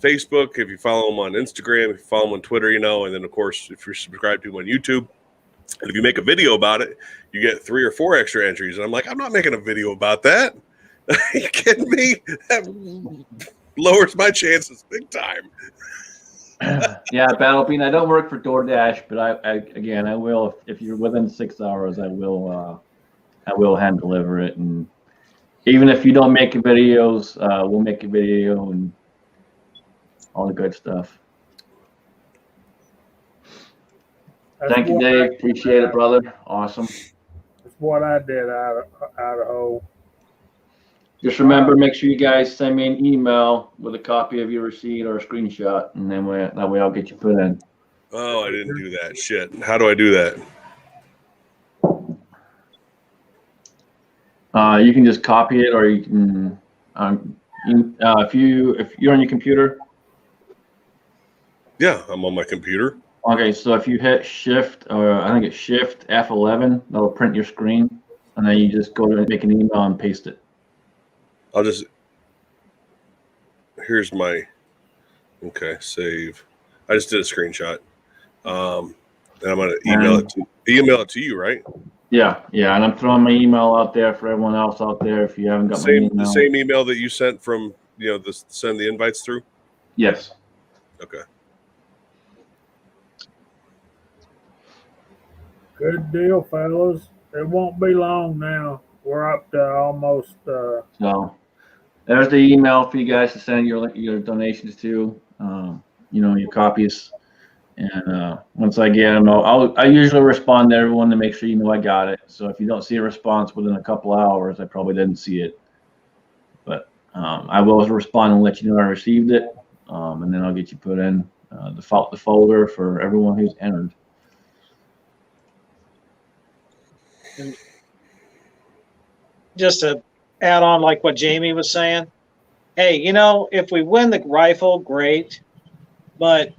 Facebook, if you follow him on Instagram, if you follow him on Twitter, and then, of course, if you're subscribed to him on YouTube. And if you make a video about it, you get 3 or 4 extra entries. And I'm like, I'm not making a video about that. Are you kidding me? That lowers my chances big time. Yeah, Battle Bean. I don't work for DoorDash, but I will if you're within 6 hours, I will hand deliver it. And even if you don't make videos, we'll make a video and all the good stuff. Thank you, Dave. Appreciate it, brother. Awesome. That's what I did out of Idaho. Just remember, make sure you guys send me an email with a copy of your receipt or a screenshot, and then that way I'll get you put in. Oh, I didn't do that. Shit. How do I do that? You can just copy it, or you can if you're on your computer. Yeah, I'm on my computer. Okay, so if you hit Shift, or I think it's Shift F11, that'll print your screen, and then you just go to make an email and paste it. Here's my, okay, save. I just did a screenshot. And I'm going to email it to you, right? Yeah, and I'm throwing my email out there for everyone else out there. If you haven't got my email. The same email that you sent from, send the invites through? Yes. Okay. Good deal, fellas. It won't be long now. We're up to almost. So there's the email for you guys to send your donations to. Your copies. And once I get them, I usually respond to everyone to make sure you know I got it. So if you don't see a response within a couple hours, I probably didn't see it. But I will respond and let you know I received it, and then I'll get you put in the folder for everyone who's entered. And just to add on, like what Jamie was saying, hey, if we win the rifle, great, but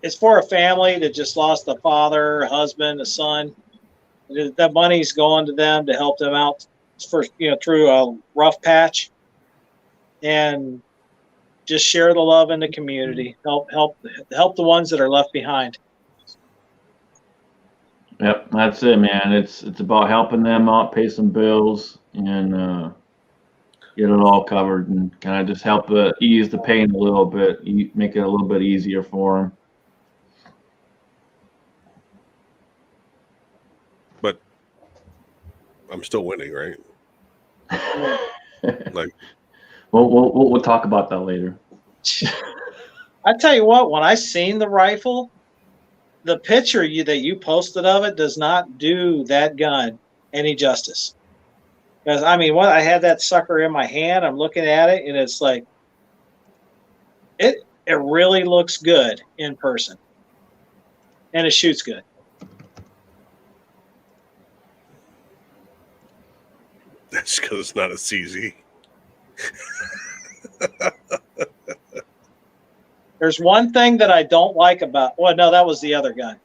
it's for a family that just lost a father, a husband, a son. That money's going to them to help them out through a rough patch, and just share the love in the community. Help the ones that are left behind. Yep, that's it, man. It's about helping them out, pay some bills, and get it all covered, and kind of just help ease the pain a little bit, make it a little bit easier for them. But I'm still winning, right? Like, we'll talk about that later. I tell you what, when I seen the rifle, the picture that you posted of it does not do that gun any justice. Because I had that sucker in my hand, I'm looking at it, and it's like it really looks good in person, and it shoots good. that's because it's not a CZ. There's one thing that I don't like about. Well, no, that was the other gun.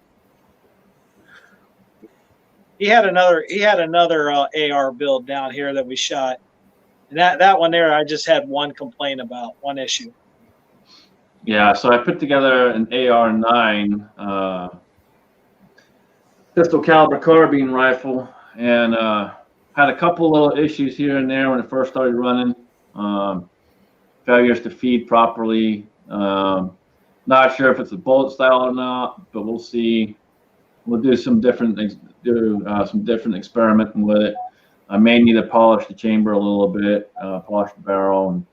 He had another AR build down here that we shot, and that one there I just had one complaint about, one issue. Yeah, so I put together an AR-9 pistol caliber carbine rifle, and had a couple little issues here and there when it first started running. Failures to feed properly. Not sure if it's a bullet style or not, but we'll see. We'll do some different experimenting with it. I may need to polish the chamber a little bit, polish the barrel and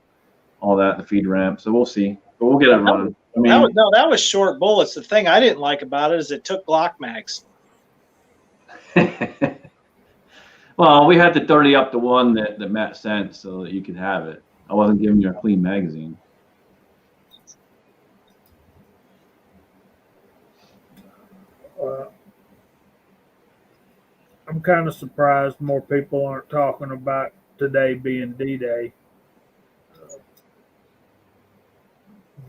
all that, the feed ramp. So we'll see, but we'll get it running. I mean, that was short bullets. The thing I didn't like about it is it took Glock mags. well, we had to dirty up the one that Matt sent so that you could have it. I wasn't giving you a clean magazine. I'm kind of surprised more people aren't talking about today being D-Day.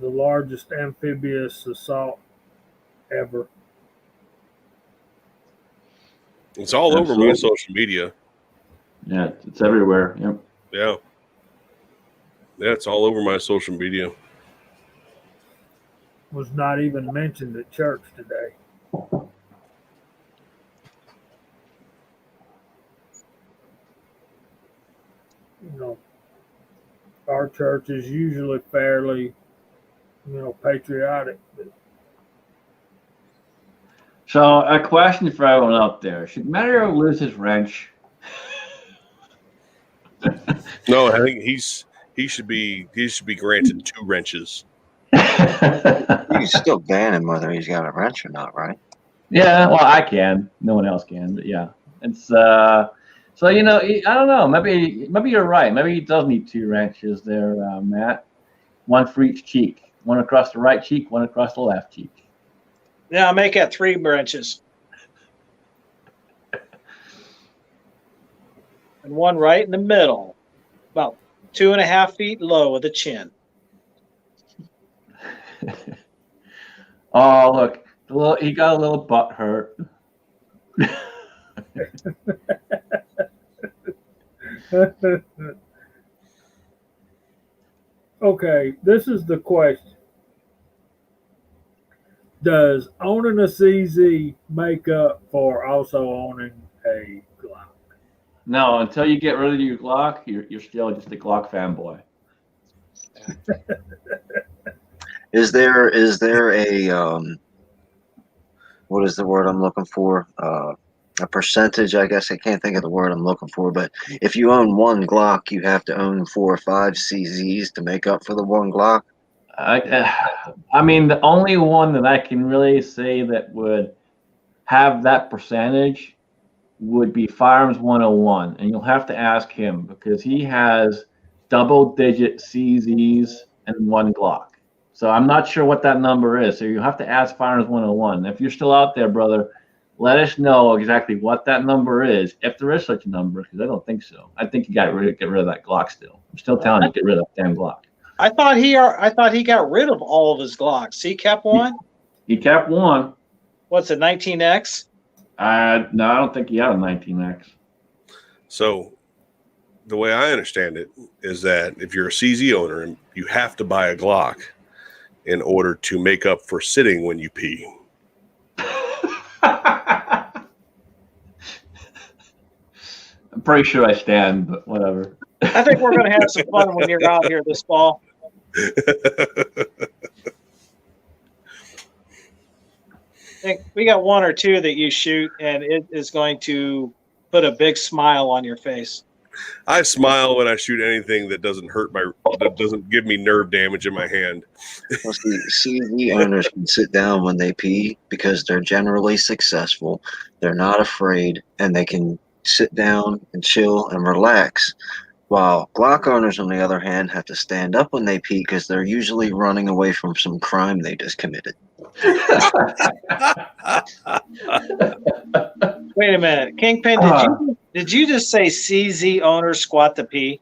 The largest amphibious assault ever. It's all over my social media. Yeah, it's everywhere. Yep. Yeah. Yeah, it's all over my social media. Was not even mentioned at church today. You know, our church is usually fairly, patriotic. But So a question for everyone out there: should Mario lose his wrench? No, I think he should be granted 2 wrenches. You can still ban him whether he's got a wrench or not, right? Yeah, well, I can. No one else can, but yeah, it's so I don't know. Maybe you're right. Maybe he does need 2 wrenches there, Matt. One for each cheek. One across the right cheek, one across the left cheek. Yeah, I'll make that 3 wrenches. And one right in the middle, about 2.5 feet low of the chin. Oh, look, he got a little butt hurt. Okay, this is the question. Does owning a CZ make up for also owning a Glock? No, until you get rid of your Glock, you're still just a Glock fanboy. Is there a what is the word I'm looking for? A percentage, I guess. I can't think of the word I'm looking for, but if you own 1 Glock, you have to own 4 or 5 CZs to make up for the 1 Glock. I mean, the only one that I can really say that would have that percentage would be Firearms 101, and you'll have to ask him because he has double-digit CZs and 1 Glock. So I'm not sure what that number is. So you have to ask Firearms 101. If you're still out there, brother, let us know exactly what that number is, if there is such a number, because I don't think so. I think you got to get rid of that Glock still. I'm still telling you, get rid of that damn Glock. I thought he got rid of all of his Glocks. He kept one? He kept one. What's it, 19X? No, I don't think he had a 19X. So the way I understand it is that if you're a CZ owner, you have to buy a Glock in order to make up for sitting when you pee. I'm pretty sure I stand, but whatever. I think we're going to have some fun when you're out here this fall. I think we got 1 or 2 that you shoot, and it is going to put a big smile on your face. I smile when I shoot anything that doesn't that doesn't give me nerve damage in my hand. Well, see, CZ owners can sit down when they pee because they're generally successful. They're not afraid, and they can sit down and chill and relax. While Glock owners, on the other hand, have to stand up when they pee because they're usually running away from some crime they just committed. Wait a minute, Kingpin, did you just say CZ owners squat the pee?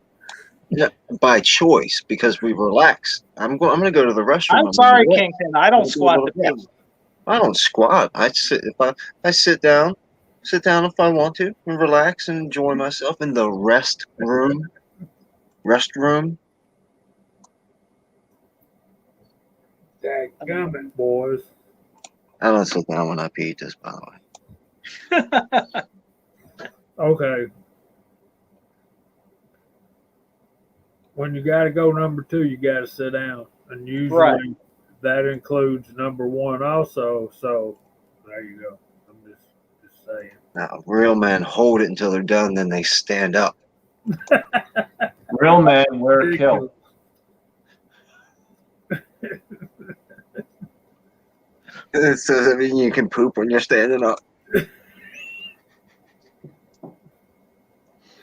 by choice because we relax. I'm going to go to the restroom. I'm sorry, relax. Kingpin. I don't squat the pee. I don't squat. I sit I sit down if I want to and relax and enjoy myself in the restroom. Dadgummit, boys. I don't sit down when I pee, just by the way. Okay. When you got to go number 2, you got to sit down. And usually Right. that includes number 1 also. So there you go. I'm just saying. Now, real men hold it until they're done, then they stand up. Real men wear kilt. So does that mean you can poop when you're standing up?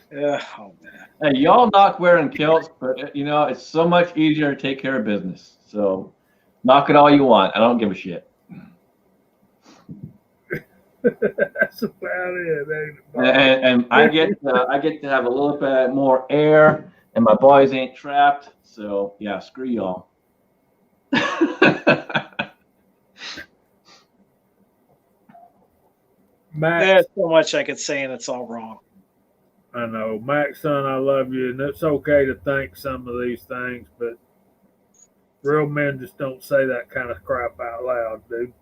Yeah. Oh man. Hey, y'all knock wearing kilts, but you know it's so much easier to take care of business. So knock it all you want. I don't give a shit. That's about it, ain't it, Bob? And I get to have a little bit more air, and my boys ain't trapped. So yeah, screw y'all. Max, There's so much I could say, and it's all wrong. I know. Max, son, I love you. And it's okay to think some of these things, but real men just don't say that kind of crap out loud, dude.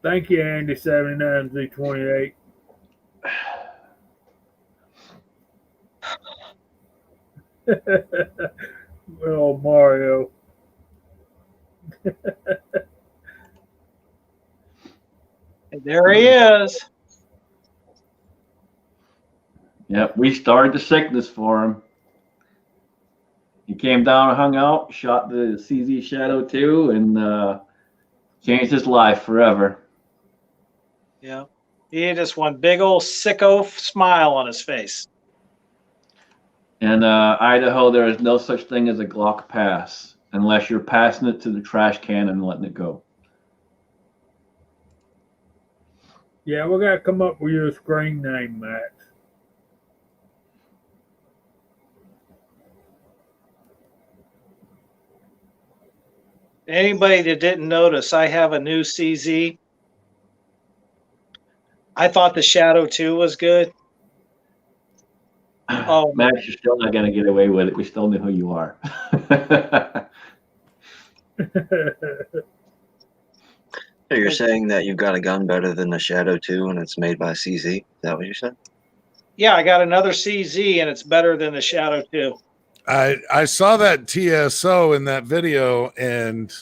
Thank you, Andy 79Z28. Oh, Mario. And there he is. Yep, we started the sickness for him. He came down and hung out, shot the CZ Shadow 2, and changed his life forever. Yeah. He had just one big old sicko smile on his face. In Idaho, there is no such thing as a Glock pass unless you're passing it to the trash can and letting it go. Yeah, we got to come up with your screen name, Max. Anybody that didn't notice, I have a new CZ. I thought the Shadow 2 was good. Oh, Max, you're still not going to get away with it. We still know who you are. So you're saying that you've got a gun better than the Shadow 2 and it's made by CZ? Is that what you said? yeah, I got another CZ, and it's better than the Shadow 2. I saw that TSO in that video, and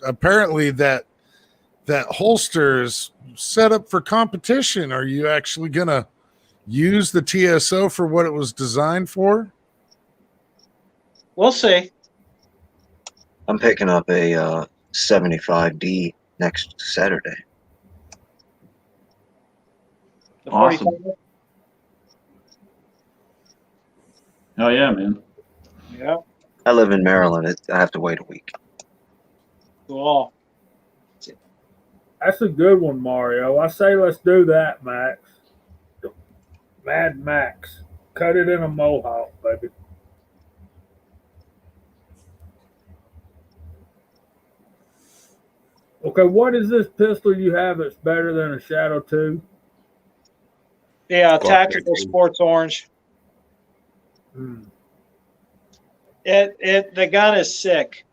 apparently that holster's set up for competition. Are you actually gonna use the TSO for what it was designed for? We'll see. I'm picking up a 75D next Saturday. The Awesome. 45. Oh, yeah, man. Yeah, I live in Maryland. I have to wait a week. cool. That's a good one, Mario. I say let's do that, Max. Mad Max. Cut it in a mohawk, baby. Okay, what is this pistol you have that's better than a Shadow 2? Yeah, Glock Tactical 19. Sports Orange. Hmm. The gun is sick.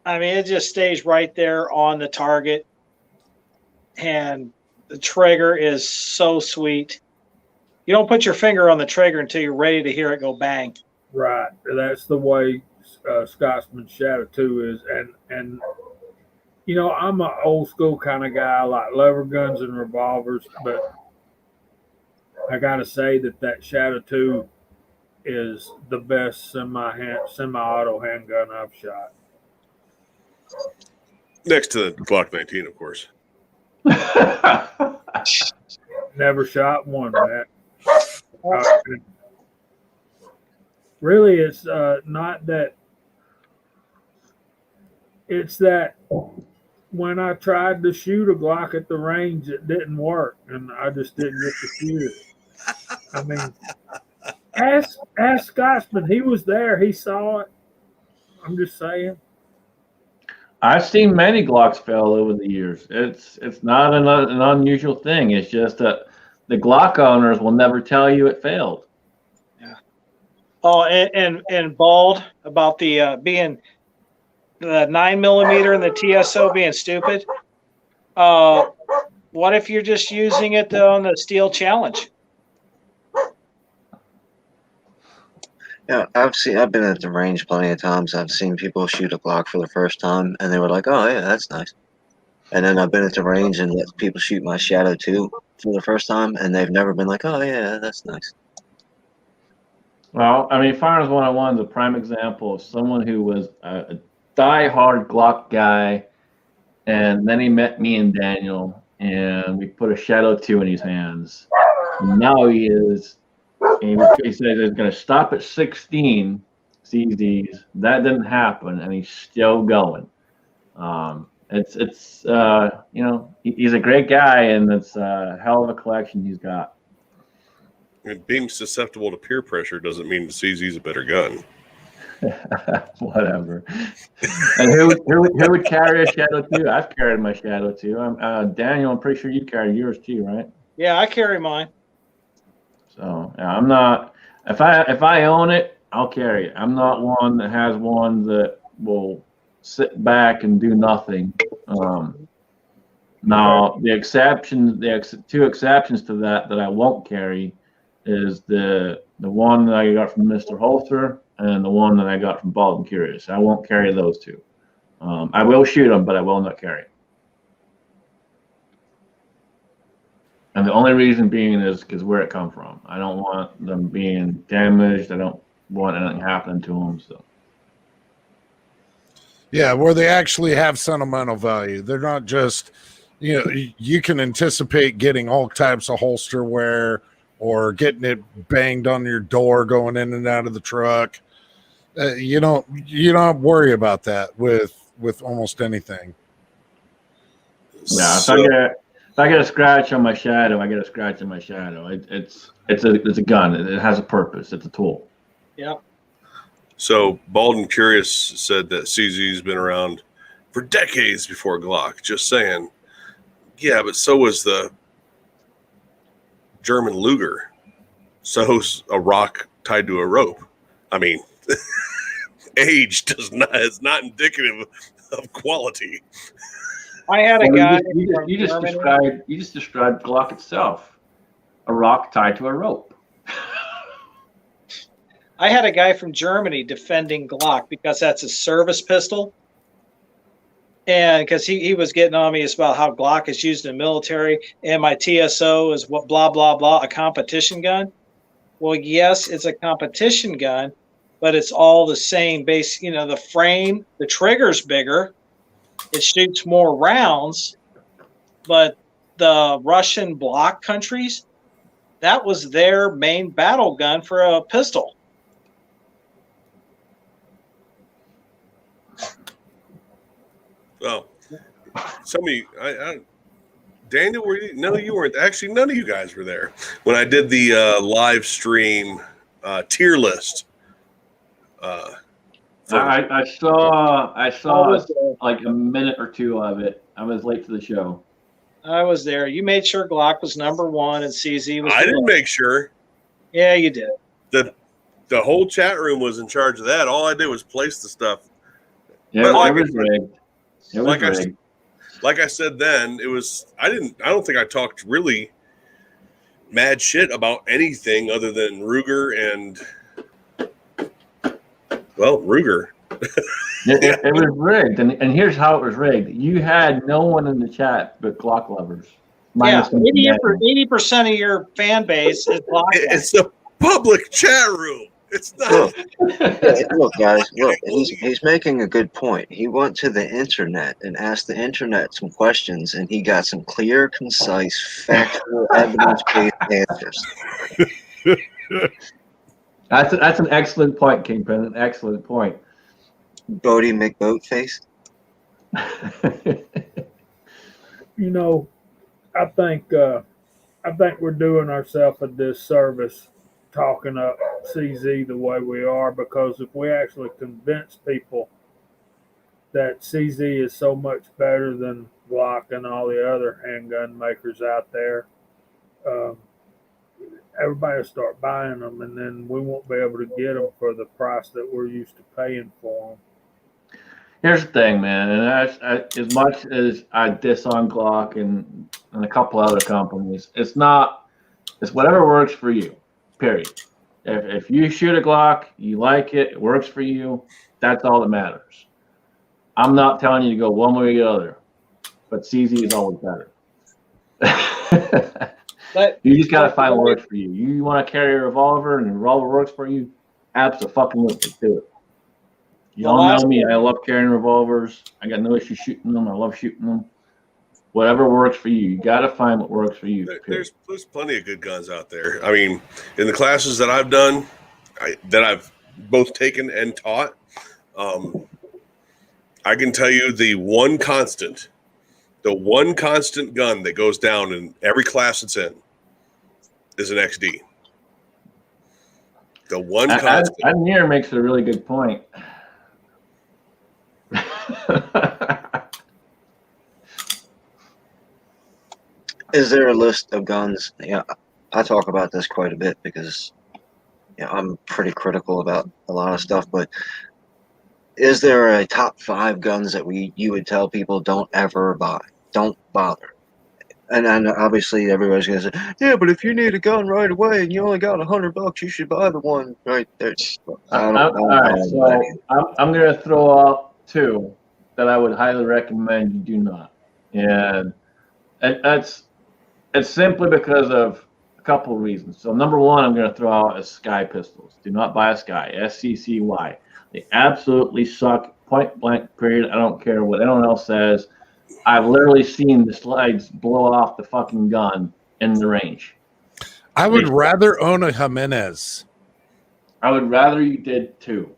I mean, it just stays right there on the target, and the trigger is so sweet. You don't put your finger on the trigger until you're ready to hear it go bang. Right. That's the way Scotsman Shadow 2 is. And you know, I'm an old school kind of guy. I like lever guns and revolvers, but I got to say that Shadow 2 is the best semi-auto handgun I've shot. Next to the Glock 19, of course. Never shot one, man. Really, it's not that. It's that when I tried to shoot a Glock at the range, it didn't work, and I just didn't get to shoot it. I mean, ask Scotsman. He was there. He saw it. I'm just saying. I've seen many Glocks fail over the years. It's not an unusual thing. It's just that the Glock owners will never tell you it failed. Yeah. Oh, and Bald about the being the 9mm and the TSO being stupid. What if you're just using it on the Steel Challenge? Yeah, I've been at the range plenty of times. I've seen people shoot a Glock for the first time, and they were like, "Oh yeah, that's nice." And then I've been at the range and let people shoot my Shadow 2 for the first time, and they've never been like, "Oh yeah, that's nice." Well, I mean, Firearms 101 is a prime example of someone who was a die-hard Glock guy, and then he met me and Daniel, and we put a Shadow 2 in his hands. And now he said he's going to stop at 16 CZs. That didn't happen, and he's still going. He's a great guy, and it's a hell of a collection he's got. And being susceptible to peer pressure doesn't mean the CZ's a better gun. Whatever. And who would carry a Shadow 2? I've carried my Shadow 2. Daniel, I'm pretty sure you carry yours too, right? Yeah, I carry mine. So yeah, I'm not. If I own it, I'll carry it. I'm not one that has one that will sit back and do nothing. Now the two exceptions to that I won't carry is the one that I got from Mr. Holster and the one that I got from Bald and Curious. I won't carry those two. I will shoot them, but I will not carry. And the only reason being is because where it come from. I don't want them being damaged. I don't want anything happening to them. So. Yeah, where they actually have sentimental value. They're not just, you can anticipate getting all types of holster wear or getting it banged on your door going in and out of the truck. You don't worry about that with almost anything. Yeah, if I get a scratch on my Shadow, I get a scratch on my Shadow. It's a gun. It has a purpose. It's a tool. Yep. So Bald and Curious said that CZ's been around for decades before Glock. Just saying. Yeah, but so was the German Luger. So's a rock tied to a rope. I mean, age is not indicative of quality. I had a guy. You just described Glock itself, a rock tied to a rope. I had a guy from Germany defending Glock because that's a service pistol. And because he was getting on me about how Glock is used in the military and my TSO is what blah, blah, blah, a competition gun. Well, yes, it's a competition gun, but it's all the same base. The frame, the trigger's bigger. It shoots more rounds, but the Russian bloc countries, that was their main battle gun for a pistol. Well, Daniel, were you? No, you weren't. Actually, none of you guys were there when I did the live stream tier list. I saw like a minute or two of it. I was late to the show. I was there. You made sure Glock was number one and CZ was. I didn't make sure. Yeah, you did. The whole chat room was in charge of that. All I did was place the stuff. Yeah, it was rigged. It was rigged. Like I said then, it was. I don't think I talked really mad shit about anything other than Ruger and. Well, Ruger. It was rigged, and here's how it was rigged. You had no one in the chat but Glock lovers. Yeah, 80% of your fan base is Glock. It's a public chat room. It's not. Look, guys. Look, he's making a good point. He went to the internet and asked the internet some questions, and he got some clear, concise, factual, evidence-based answers. That's an excellent point, Kingpin. An excellent point. Bodie McBoatface. You know, I think we're doing ourselves a disservice talking up CZ the way we are, because if we actually convince people that CZ is so much better than Glock and all the other handgun makers out there, um, everybody will start buying them, and then we won't be able to get them for the price that we're used to paying for them. Here's the thing, man, and as much as I diss on Glock and a couple other companies, it's whatever works for you, period. If you shoot a Glock, you like it, it works for you, that's all that matters. I'm not telling you to go one way or the other, but CZ is always better. You just got to find what works for you. You want to carry a revolver and a revolver works for you, absolutely do it. You all know me. I love carrying revolvers. I got no issue shooting them. I love shooting them. Whatever works for you. You got to find what works for you. There's plenty of good guns out there. I mean, in the classes that I've done, that I've both taken and taught, I can tell you the one constant gun that goes down in every class it's in is an XD. The one constant. Amir makes a really good point. Is there a list of guns? Yeah, I talk about this quite a bit because I'm pretty critical about a lot of stuff, but is there a top 5 guns that you would tell people don't ever buy? Don't bother. And obviously everybody's gonna say, yeah, but if you need a gun right away and you only got $100, you should buy the one right there. I'm gonna throw out 2 that I would highly recommend you do not, and it's simply because of a couple of reasons. So number one, I'm gonna throw out is Sky pistols. Do not buy a Sky, SCCY. They absolutely suck, point blank, period. I don't care what anyone else says. I've literally seen the slides blow off the fucking gun in the range. I would rather own a Jimenez. I would rather you did too.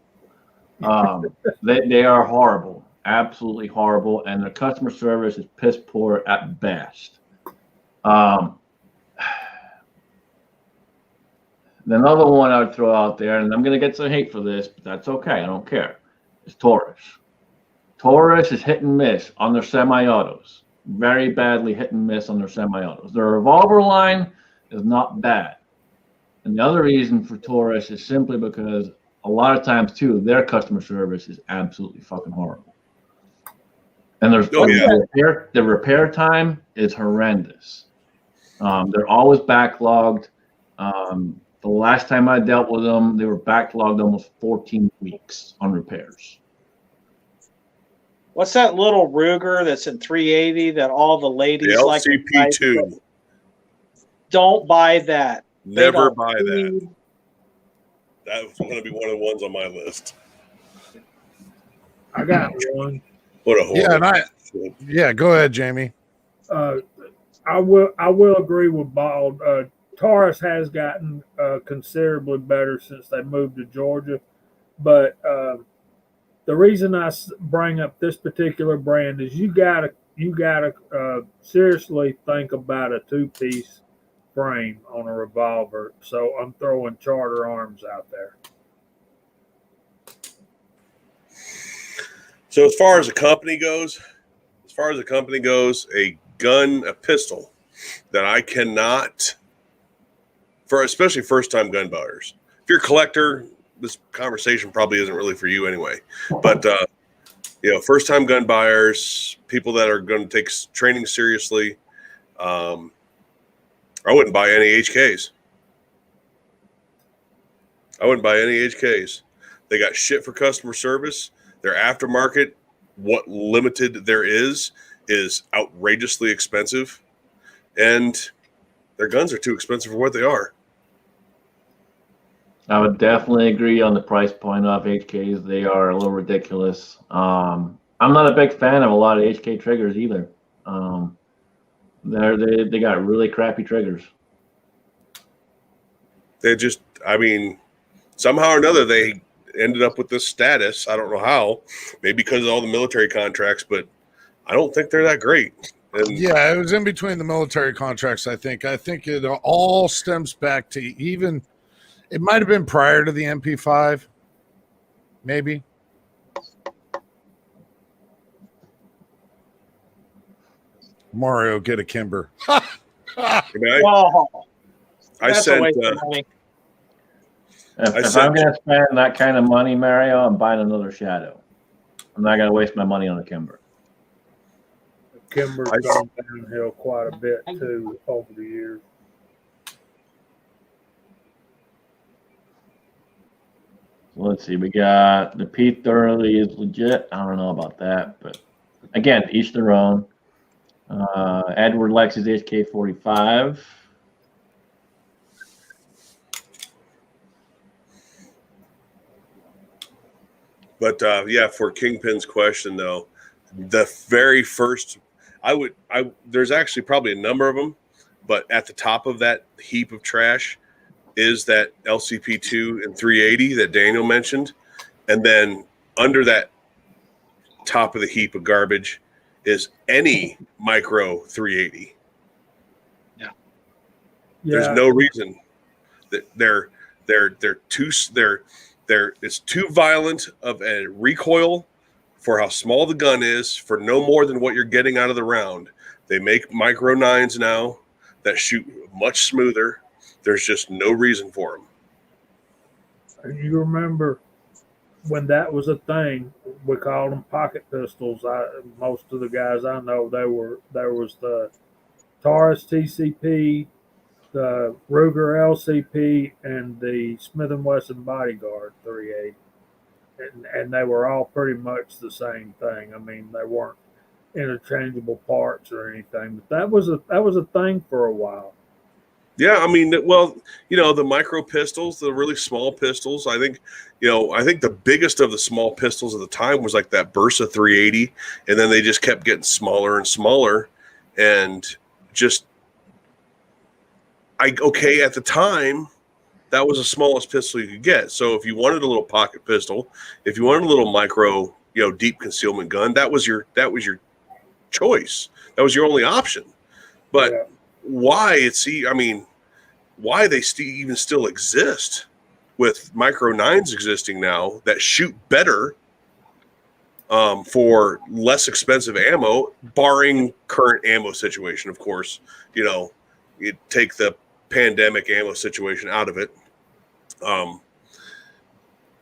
They are horrible, absolutely horrible, and their customer service is piss poor at best. Another one I would throw out there, and I'm going to get some hate for this, but that's okay. I don't care. It's Taurus. Taurus is hit and miss on their semi-autos. Very badly hit and miss on their semi-autos. Their revolver line is not bad. And the other reason for Taurus is simply because a lot of times, too, their customer service is absolutely fucking horrible. And the repair time is horrendous. They're always backlogged. The last time I dealt with them, they were backlogged almost 14 weeks on repairs. What's that little Ruger that's in 380 that all the ladies like? The LCP2. Don't buy that. Never buy that. That's going to be one of the ones on my list. I got one. What a horror. Yeah, go ahead, Jamie. I will agree with Bald. Taurus has gotten considerably better since they moved to Georgia, but the reason I bring up this particular brand is you gotta seriously think about a 2-piece frame on a revolver. So I'm throwing Charter Arms out there. So as far as a company goes, a pistol that I cannot, for especially first-time gun buyers. If you're a collector, this conversation probably isn't really for you anyway. But first-time gun buyers, people that are going to take training seriously, I wouldn't buy any HKs. They got shit for customer service. Their aftermarket, what limited there is outrageously expensive, and their guns are too expensive for what they are. I would definitely agree on the price point of HKs. They are a little ridiculous. I'm not a big fan of a lot of HK triggers either. They got really crappy triggers. Somehow or another they ended up with this status. I don't know how. Maybe because of all the military contracts, but I don't think they're that great. And Yeah, it was in between the military contracts, I think. I think it all stems back to even, it might have been prior to the MP5, maybe. Mario, get a Kimber. I, Oh, I that's a sent, waste of money. If said- I'm going to spend that kind of money, Mario, I'm buying another Shadow. I'm not going to waste my money on a Kimber. Kimber's gone downhill quite a bit too over the years. So let's see. We got the P Thoroughly is legit. I don't know about that, but again, each their own. Edward Lexus HK45. but yeah, for Kingpin's question though, the very first, there's actually probably a number of them, but at the top of that heap of trash is that LCP2 and 380 that Daniel mentioned. And then under that top of the heap of garbage is any micro 380. Yeah. There's no reason that it's too violent of a recoil for how small the gun is, for no more than what you're getting out of the round. They make micro 9s now that shoot much smoother. There's just no reason for them. You remember when that was a thing? We called them pocket pistols. Most of the guys I know, there was the Taurus TCP, the Ruger LCP, and the Smith & Wesson Bodyguard 380, and they were all pretty much the same thing. I mean, they weren't interchangeable parts or anything, but that was a thing for a while. Yeah, I mean, well, the micro pistols, the really small pistols, I think the biggest of the small pistols at the time was like that Bursa 380, and then they just kept getting smaller and smaller, and just at the time, that was the smallest pistol you could get. So if you wanted a little pocket pistol, if you wanted a little micro, deep concealment gun, that was your choice. That was your only option. But Yeah. why they even still exist with micro 9s existing now that shoot better for less expensive ammo, barring current ammo situation, of course. You take the pandemic ammo situation out of it.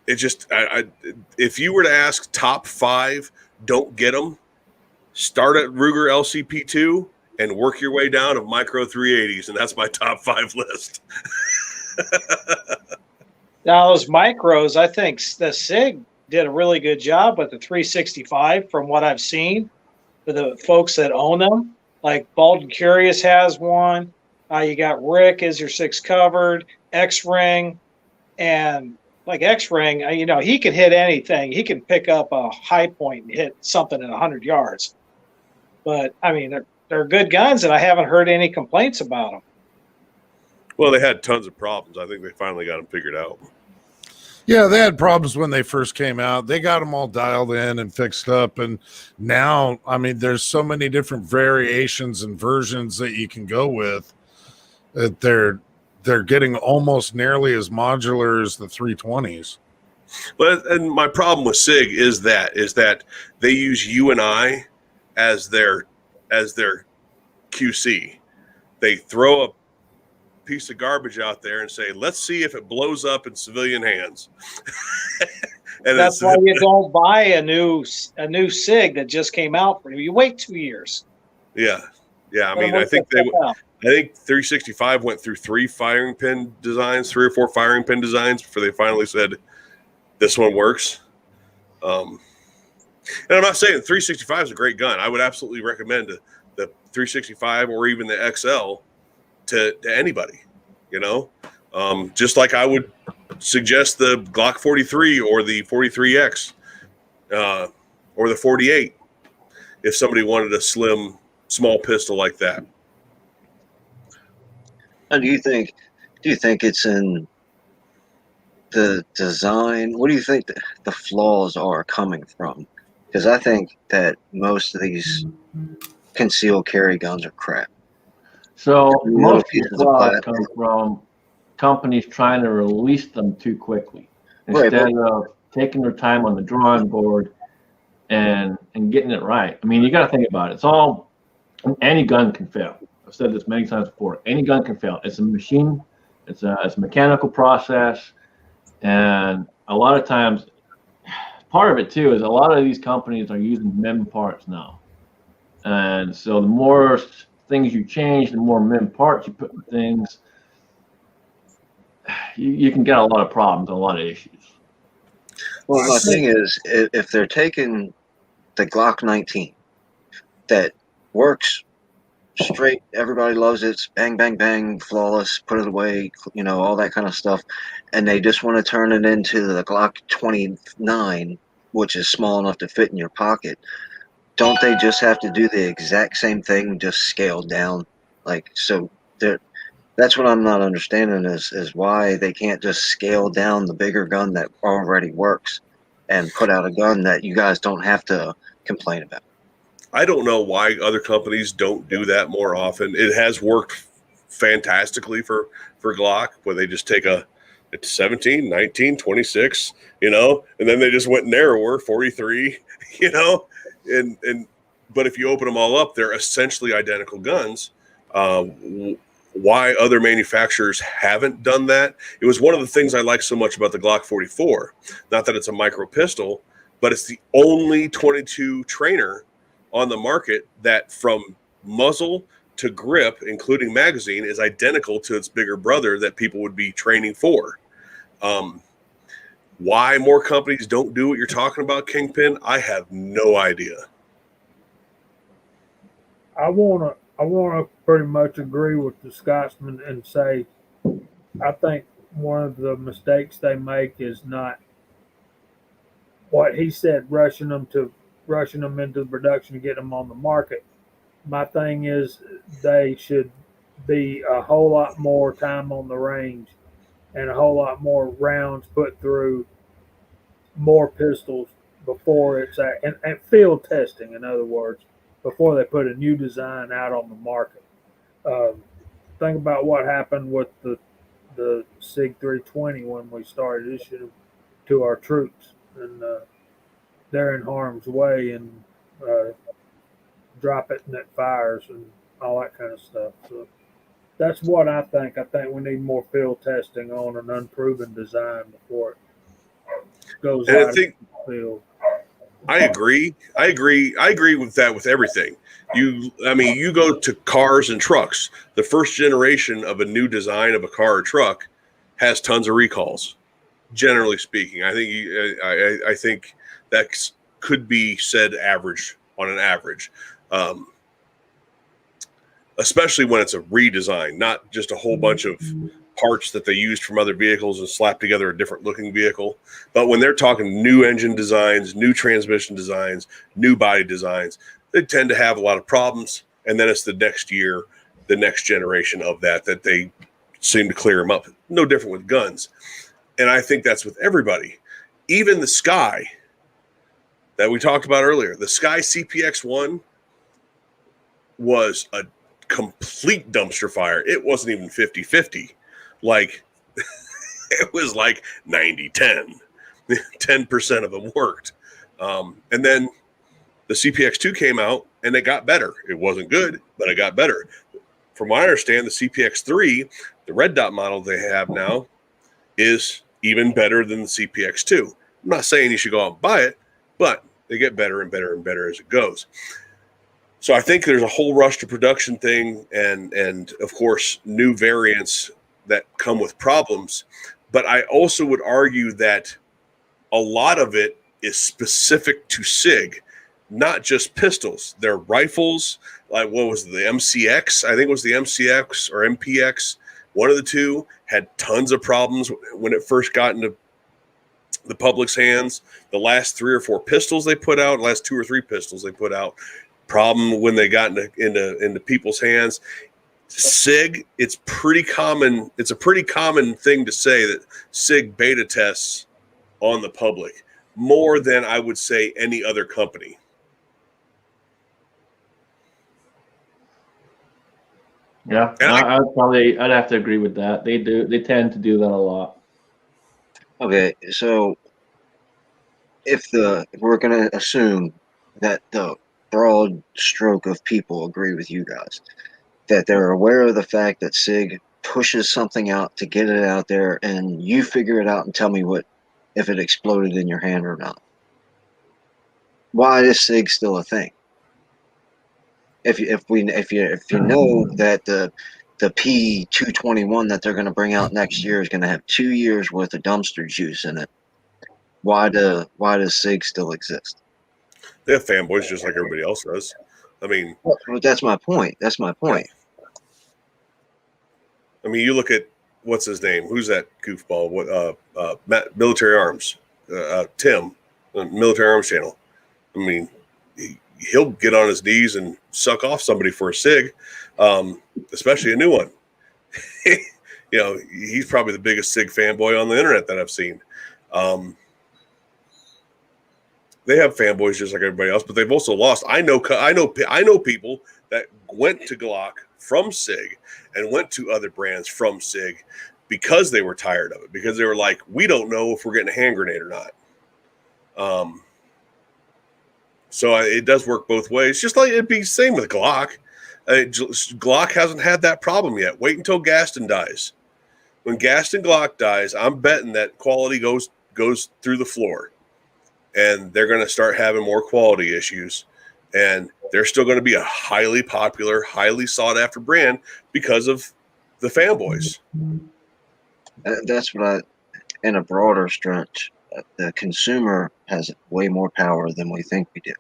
If you were to ask top 5, don't get them, start at Ruger LCP2 and work your way down of micro 380s, and that's my top 5 list. Now those micros, I think the SIG did a really good job with the 365 from what I've seen for the folks that own them. Like Bald and Curious has one. You got Rick is your 6 covered, X-Ring, and like X-Ring, he can hit anything. He can pick up a high point and hit something at 100 yards. But I mean, they're good guns, and I haven't heard any complaints about them. Well, they had tons of problems. I think they finally got them figured out. Yeah, they had problems when they first came out. They got them all dialed in and fixed up. And now, I mean, there's so many different variations and versions that you can go with that they're getting almost nearly as modular as the 320s. But and my problem with SIG is that they use UNI as their QC. They throw a piece of garbage out there and say, let's see if it blows up in civilian hands. And that's why you don't buy a new SIG that just came out for you. You wait 2 years. Yeah. I mean, I think 365 went through 3 or 4 firing pin designs before they finally said this one works. And I'm not saying 365 is a great gun. I would absolutely recommend the 365 or even the XL to anybody, just like I would suggest the Glock 43 or the 43X or the 48 if somebody wanted a slim, small pistol like that. And do you think it's in the design? What do you think the flaws are coming from? because I think that most of these concealed carry guns are crap. So Little most of pieces the of flaws plastic. come from companies trying to release them too quickly Right, instead of taking their time on the drawing board and getting it right. I mean, you got to think about it. It's all any gun can fail. I've said this many times before. Any gun can fail. It's a machine. It's a mechanical process, and a lot of times, part of it too is a lot of these companies are using MIM parts now, and so the more things you change, the more MIM parts you put in things, you can get a lot of problems, a lot of issues. Well, my thing is, if they're taking the Glock 19 that works straight, everybody loves it, it's bang, bang, bang, flawless, put it away, you know, all that kind of stuff, and they just want to turn it into the Glock 29, which is small enough to fit in your pocket, don't they just have to do the exact same thing, just scaled down? Like, so that's what I'm not understanding is why they can't just scale down the bigger gun that already works and put out a gun that you guys don't have to complain about. I don't know why other companies don't do that more often. It has worked fantastically for Glock, where they just take a 17, 19, 26, you know, and then they just went narrower, 43, you know, and but if you open them all up, they're essentially identical guns. Why other manufacturers haven't done that? It was one of the things I like so much about the Glock 44. Not that it's a micro pistol, but it's the only 22 trainer on the market that from muzzle to grip, including magazine, is identical to its bigger brother that people would be training for. Why more companies don't do what you're talking about, Kingpin, I have no idea. I wanna pretty much agree with the Scotsman and say I think one of the mistakes they make is not what he said, rushing them into production and getting them on the market. My thing is they should be a whole lot more time on the range and a whole lot more rounds put through more pistols before it's and field testing, in other words, before they put a new design out on the market. Think about what happened with the SIG 320 when we started issuing to our troops, and they're in harm's way and drop it and it fires and all that kind of stuff. So that's what I think. I think we need more field testing on an unproven design before it goes And out I think of the field. I agree with that, with everything. You go to cars and trucks. The first generation of a new design of a car or truck has tons of recalls. Generally speaking, I think that could be said average on an average, especially when it's a redesign, not just a whole bunch of parts that they used from other vehicles and slapped together a different looking vehicle. But when they're talking new engine designs, new transmission designs, new body designs, they tend to have a lot of problems. And then it's the next year, the next generation of that they seem to clear them up. No different with guns. And I think that's with everybody. Even the Sky that we talked about earlier, the Sky CPX-1 was a complete dumpster fire. It wasn't even 50-50. Like, it was like 90-10. 10% of them worked. And then the CPX-2 came out, and it got better. It wasn't good, but it got better. From what I understand, the CPX-3, the red dot model they have now, is even better than the CPX-2. I'm not saying you should go out and buy it, but they get better and better and better as it goes. So I think there's a whole rush to production thing and of course, new variants that come with problems. But I also would argue that a lot of it is specific to SIG, not just pistols. They're rifles, like what was it, the MCX? I think it was the MCX or MPX. One of the two had tons of problems when it first got into the public's hands. The last 3 or 4 pistols they put out, last 2 or 3 pistols they put out, problem when they got into people's hands. SIG, it's pretty common. It's a pretty common thing to say that SIG beta tests on the public. more than I would say any other company. Yeah, And I'd have to agree with that. They tend to do that a lot. Okay, so if we're gonna assume that the broad stroke of people agree with you guys, that they're aware of the fact that SIG pushes something out to get it out there, and you figure it out and tell me if it exploded in your hand or not. Why is SIG still a thing? If you know that the P221 that they're going to bring out next year is going to have 2 years worth of dumpster juice in it, why does SIG still exist? They have fanboys just like everybody else does. I mean, Well, that's my point. That's my point. I mean, you look at what's his name? Who's that goofball? What? Military Arms. Tim, Military Arms Channel. I mean, he'll get on his knees and suck off somebody for a SIG, especially a new one. You know, he's probably the biggest SIG fanboy on the internet that I've seen. They have fanboys just like everybody else, but they've also lost. I know people that went to Glock from SIG and went to other brands from SIG because they were tired of it, because they were like, we don't know if we're getting a hand grenade or not. So it does work both ways. Just like it'd be the same with Glock. Glock hasn't had that problem yet. Wait until Gaston dies. When Gaston Glock dies, I'm betting that quality goes through the floor. And they're going to start having more quality issues. And they're still going to be a highly popular, highly sought-after brand because of the fanboys. That's what in a broader stretch, the consumer has way more power than we think we do.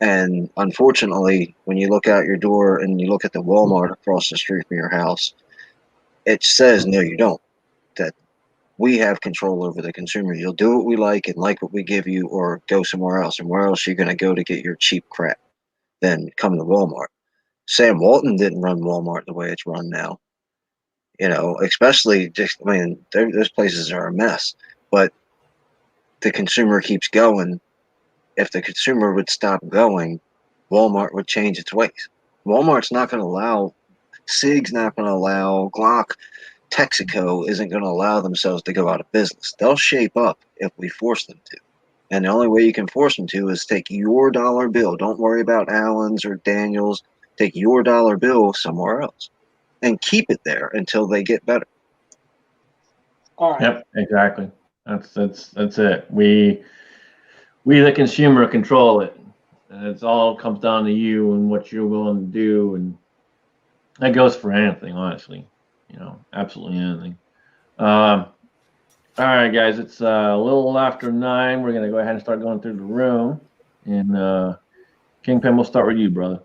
And unfortunately, when you look out your door and you look at the Walmart across the street from your house, it says, no, you don't. That we have control over the consumer. You'll do what we like and like what we give you, or go somewhere else. And where else are you going to go to get your cheap crap? Then come to Walmart. Sam Walton didn't run Walmart the way it's run now. You know, especially those places are a mess. But the consumer keeps going. If the consumer would stop going, Walmart would change its ways. Walmart's not going to allow, SIG's not going to allow, Glock, Texaco isn't going to allow themselves to go out of business. They'll shape up if we force them to. And the only way you can force them to is take your dollar bill. Don't worry about Allen's or Daniel's. Take your dollar bill somewhere else and keep it there until they get better. All right. Yep, exactly. That's it. We the consumer control it. And it's all comes down to you and what you're willing to do, and that goes for anything, honestly. You know, absolutely anything. All right, guys, it's a little after 9. We're gonna go ahead and start going through the room, and Kingpin, we'll start with you, brother.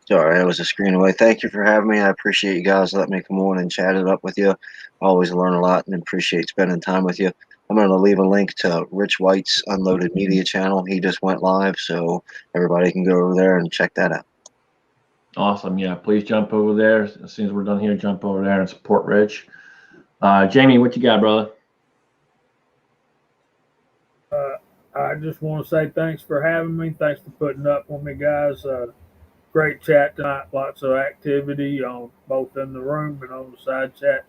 Sorry, I was a screen away. Thank you for having me. I appreciate you guys letting me come on and chat it up with you. I always learn a lot and appreciate spending time with you. I'm going to leave a link to Rich White's Unloaded Media channel. He just went live, so everybody can go over there and check that out. Awesome. Yeah, please jump over there. As soon as we're done here, jump over there and support Rich. Jamie, what you got, brother? I just want to say thanks for having me. Thanks for putting up with me, guys. Great chat tonight. Lots of activity on both in the room and on the side chat.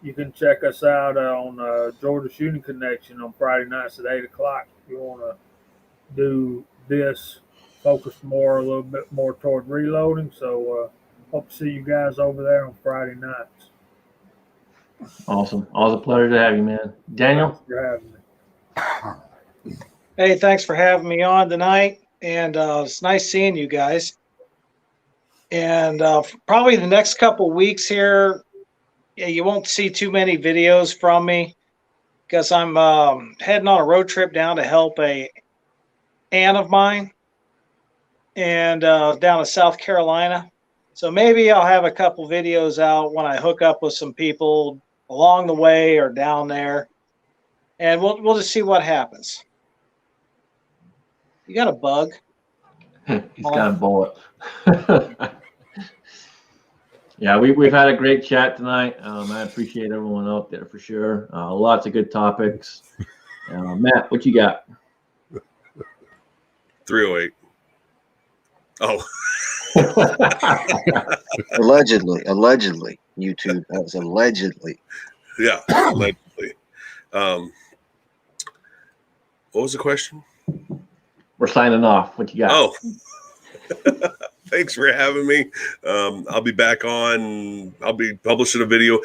You can check us out on Georgia Shooting Connection on Friday nights at 8 o'clock. If you want to do this, focus a little bit more toward reloading. So hope to see you guys over there on Friday nights. Awesome. Always a pleasure to have you, man. Daniel? Thanks for having me. Hey, thanks for having me on tonight. And it's nice seeing you guys. And probably the next couple weeks here, you won't see too many videos from me because I'm heading on a road trip down to help a aunt of mine and down to South Carolina. So maybe I'll have a couple videos out when I hook up with some people along the way or down there, and we'll just see what happens. You got a bug? He's got a bullet. Yeah, we've had a great chat tonight. I appreciate everyone out there for sure. Lots of good topics. Matt, what you got? 308. Oh, Allegedly, YouTube. That was allegedly. yeah, allegedly. What was the question? We're signing off. What you got? Oh, thanks for having me. I'll be back on. I'll be publishing a video.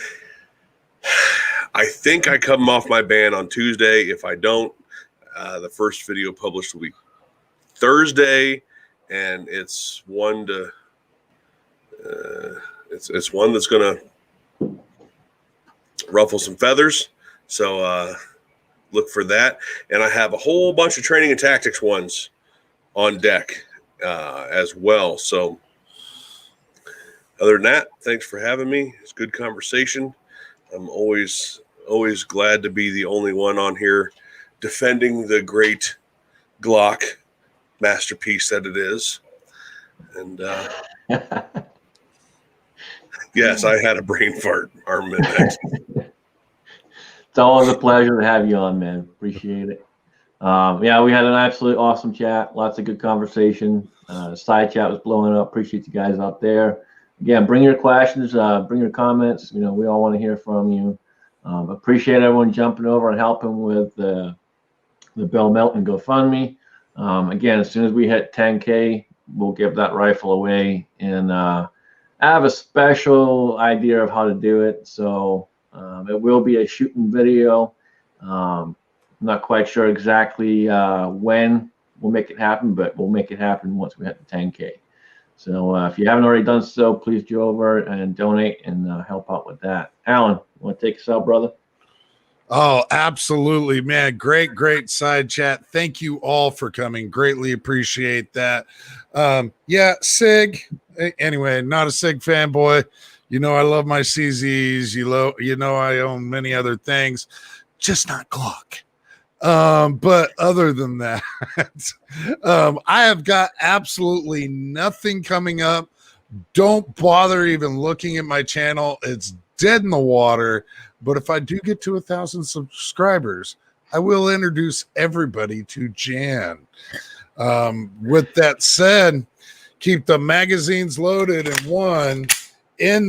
I think I come off my ban on Tuesday. If I don't, the first video published will be Thursday, and it's one to. It's one that's gonna ruffle some feathers. So look for that. And I have a whole bunch of training and tactics ones on deck as well. So other than that, thanks for having me. It's good conversation. I'm always glad to be the only one on here defending the great Glock masterpiece that it is. And yes, I had a brain fart, Armament X. It's always a pleasure to have you on, man. Appreciate it. Yeah, we had an absolute awesome chat. Lots of good conversation. Side chat was blowing up. Appreciate you guys out there. Again, bring your questions, bring your comments. You know, we all want to hear from you. Appreciate everyone jumping over and helping with the Bill Melton GoFundMe. Again, as soon as we hit 10K, we'll give that rifle away. And I have a special idea of how to do it. So it will be a shooting video. I'm not quite sure exactly when we'll make it happen, but we'll make it happen once we hit the 10K. So if you haven't already done so, please go over and donate and help out with that. Alan, you want to take us out, brother? Oh, absolutely, man. Great side chat. Thank you all for coming. Greatly appreciate that. Yeah, SIG. Anyway, not a SIG fanboy. You know I love my CZs. You know I own many other things, just not Glock. But other than that, I have got absolutely nothing coming up. Don't bother even looking at my channel. It's dead in the water. But if I do get to 1,000 subscribers, I will introduce everybody to Jan. With that said, keep the magazines loaded and one in the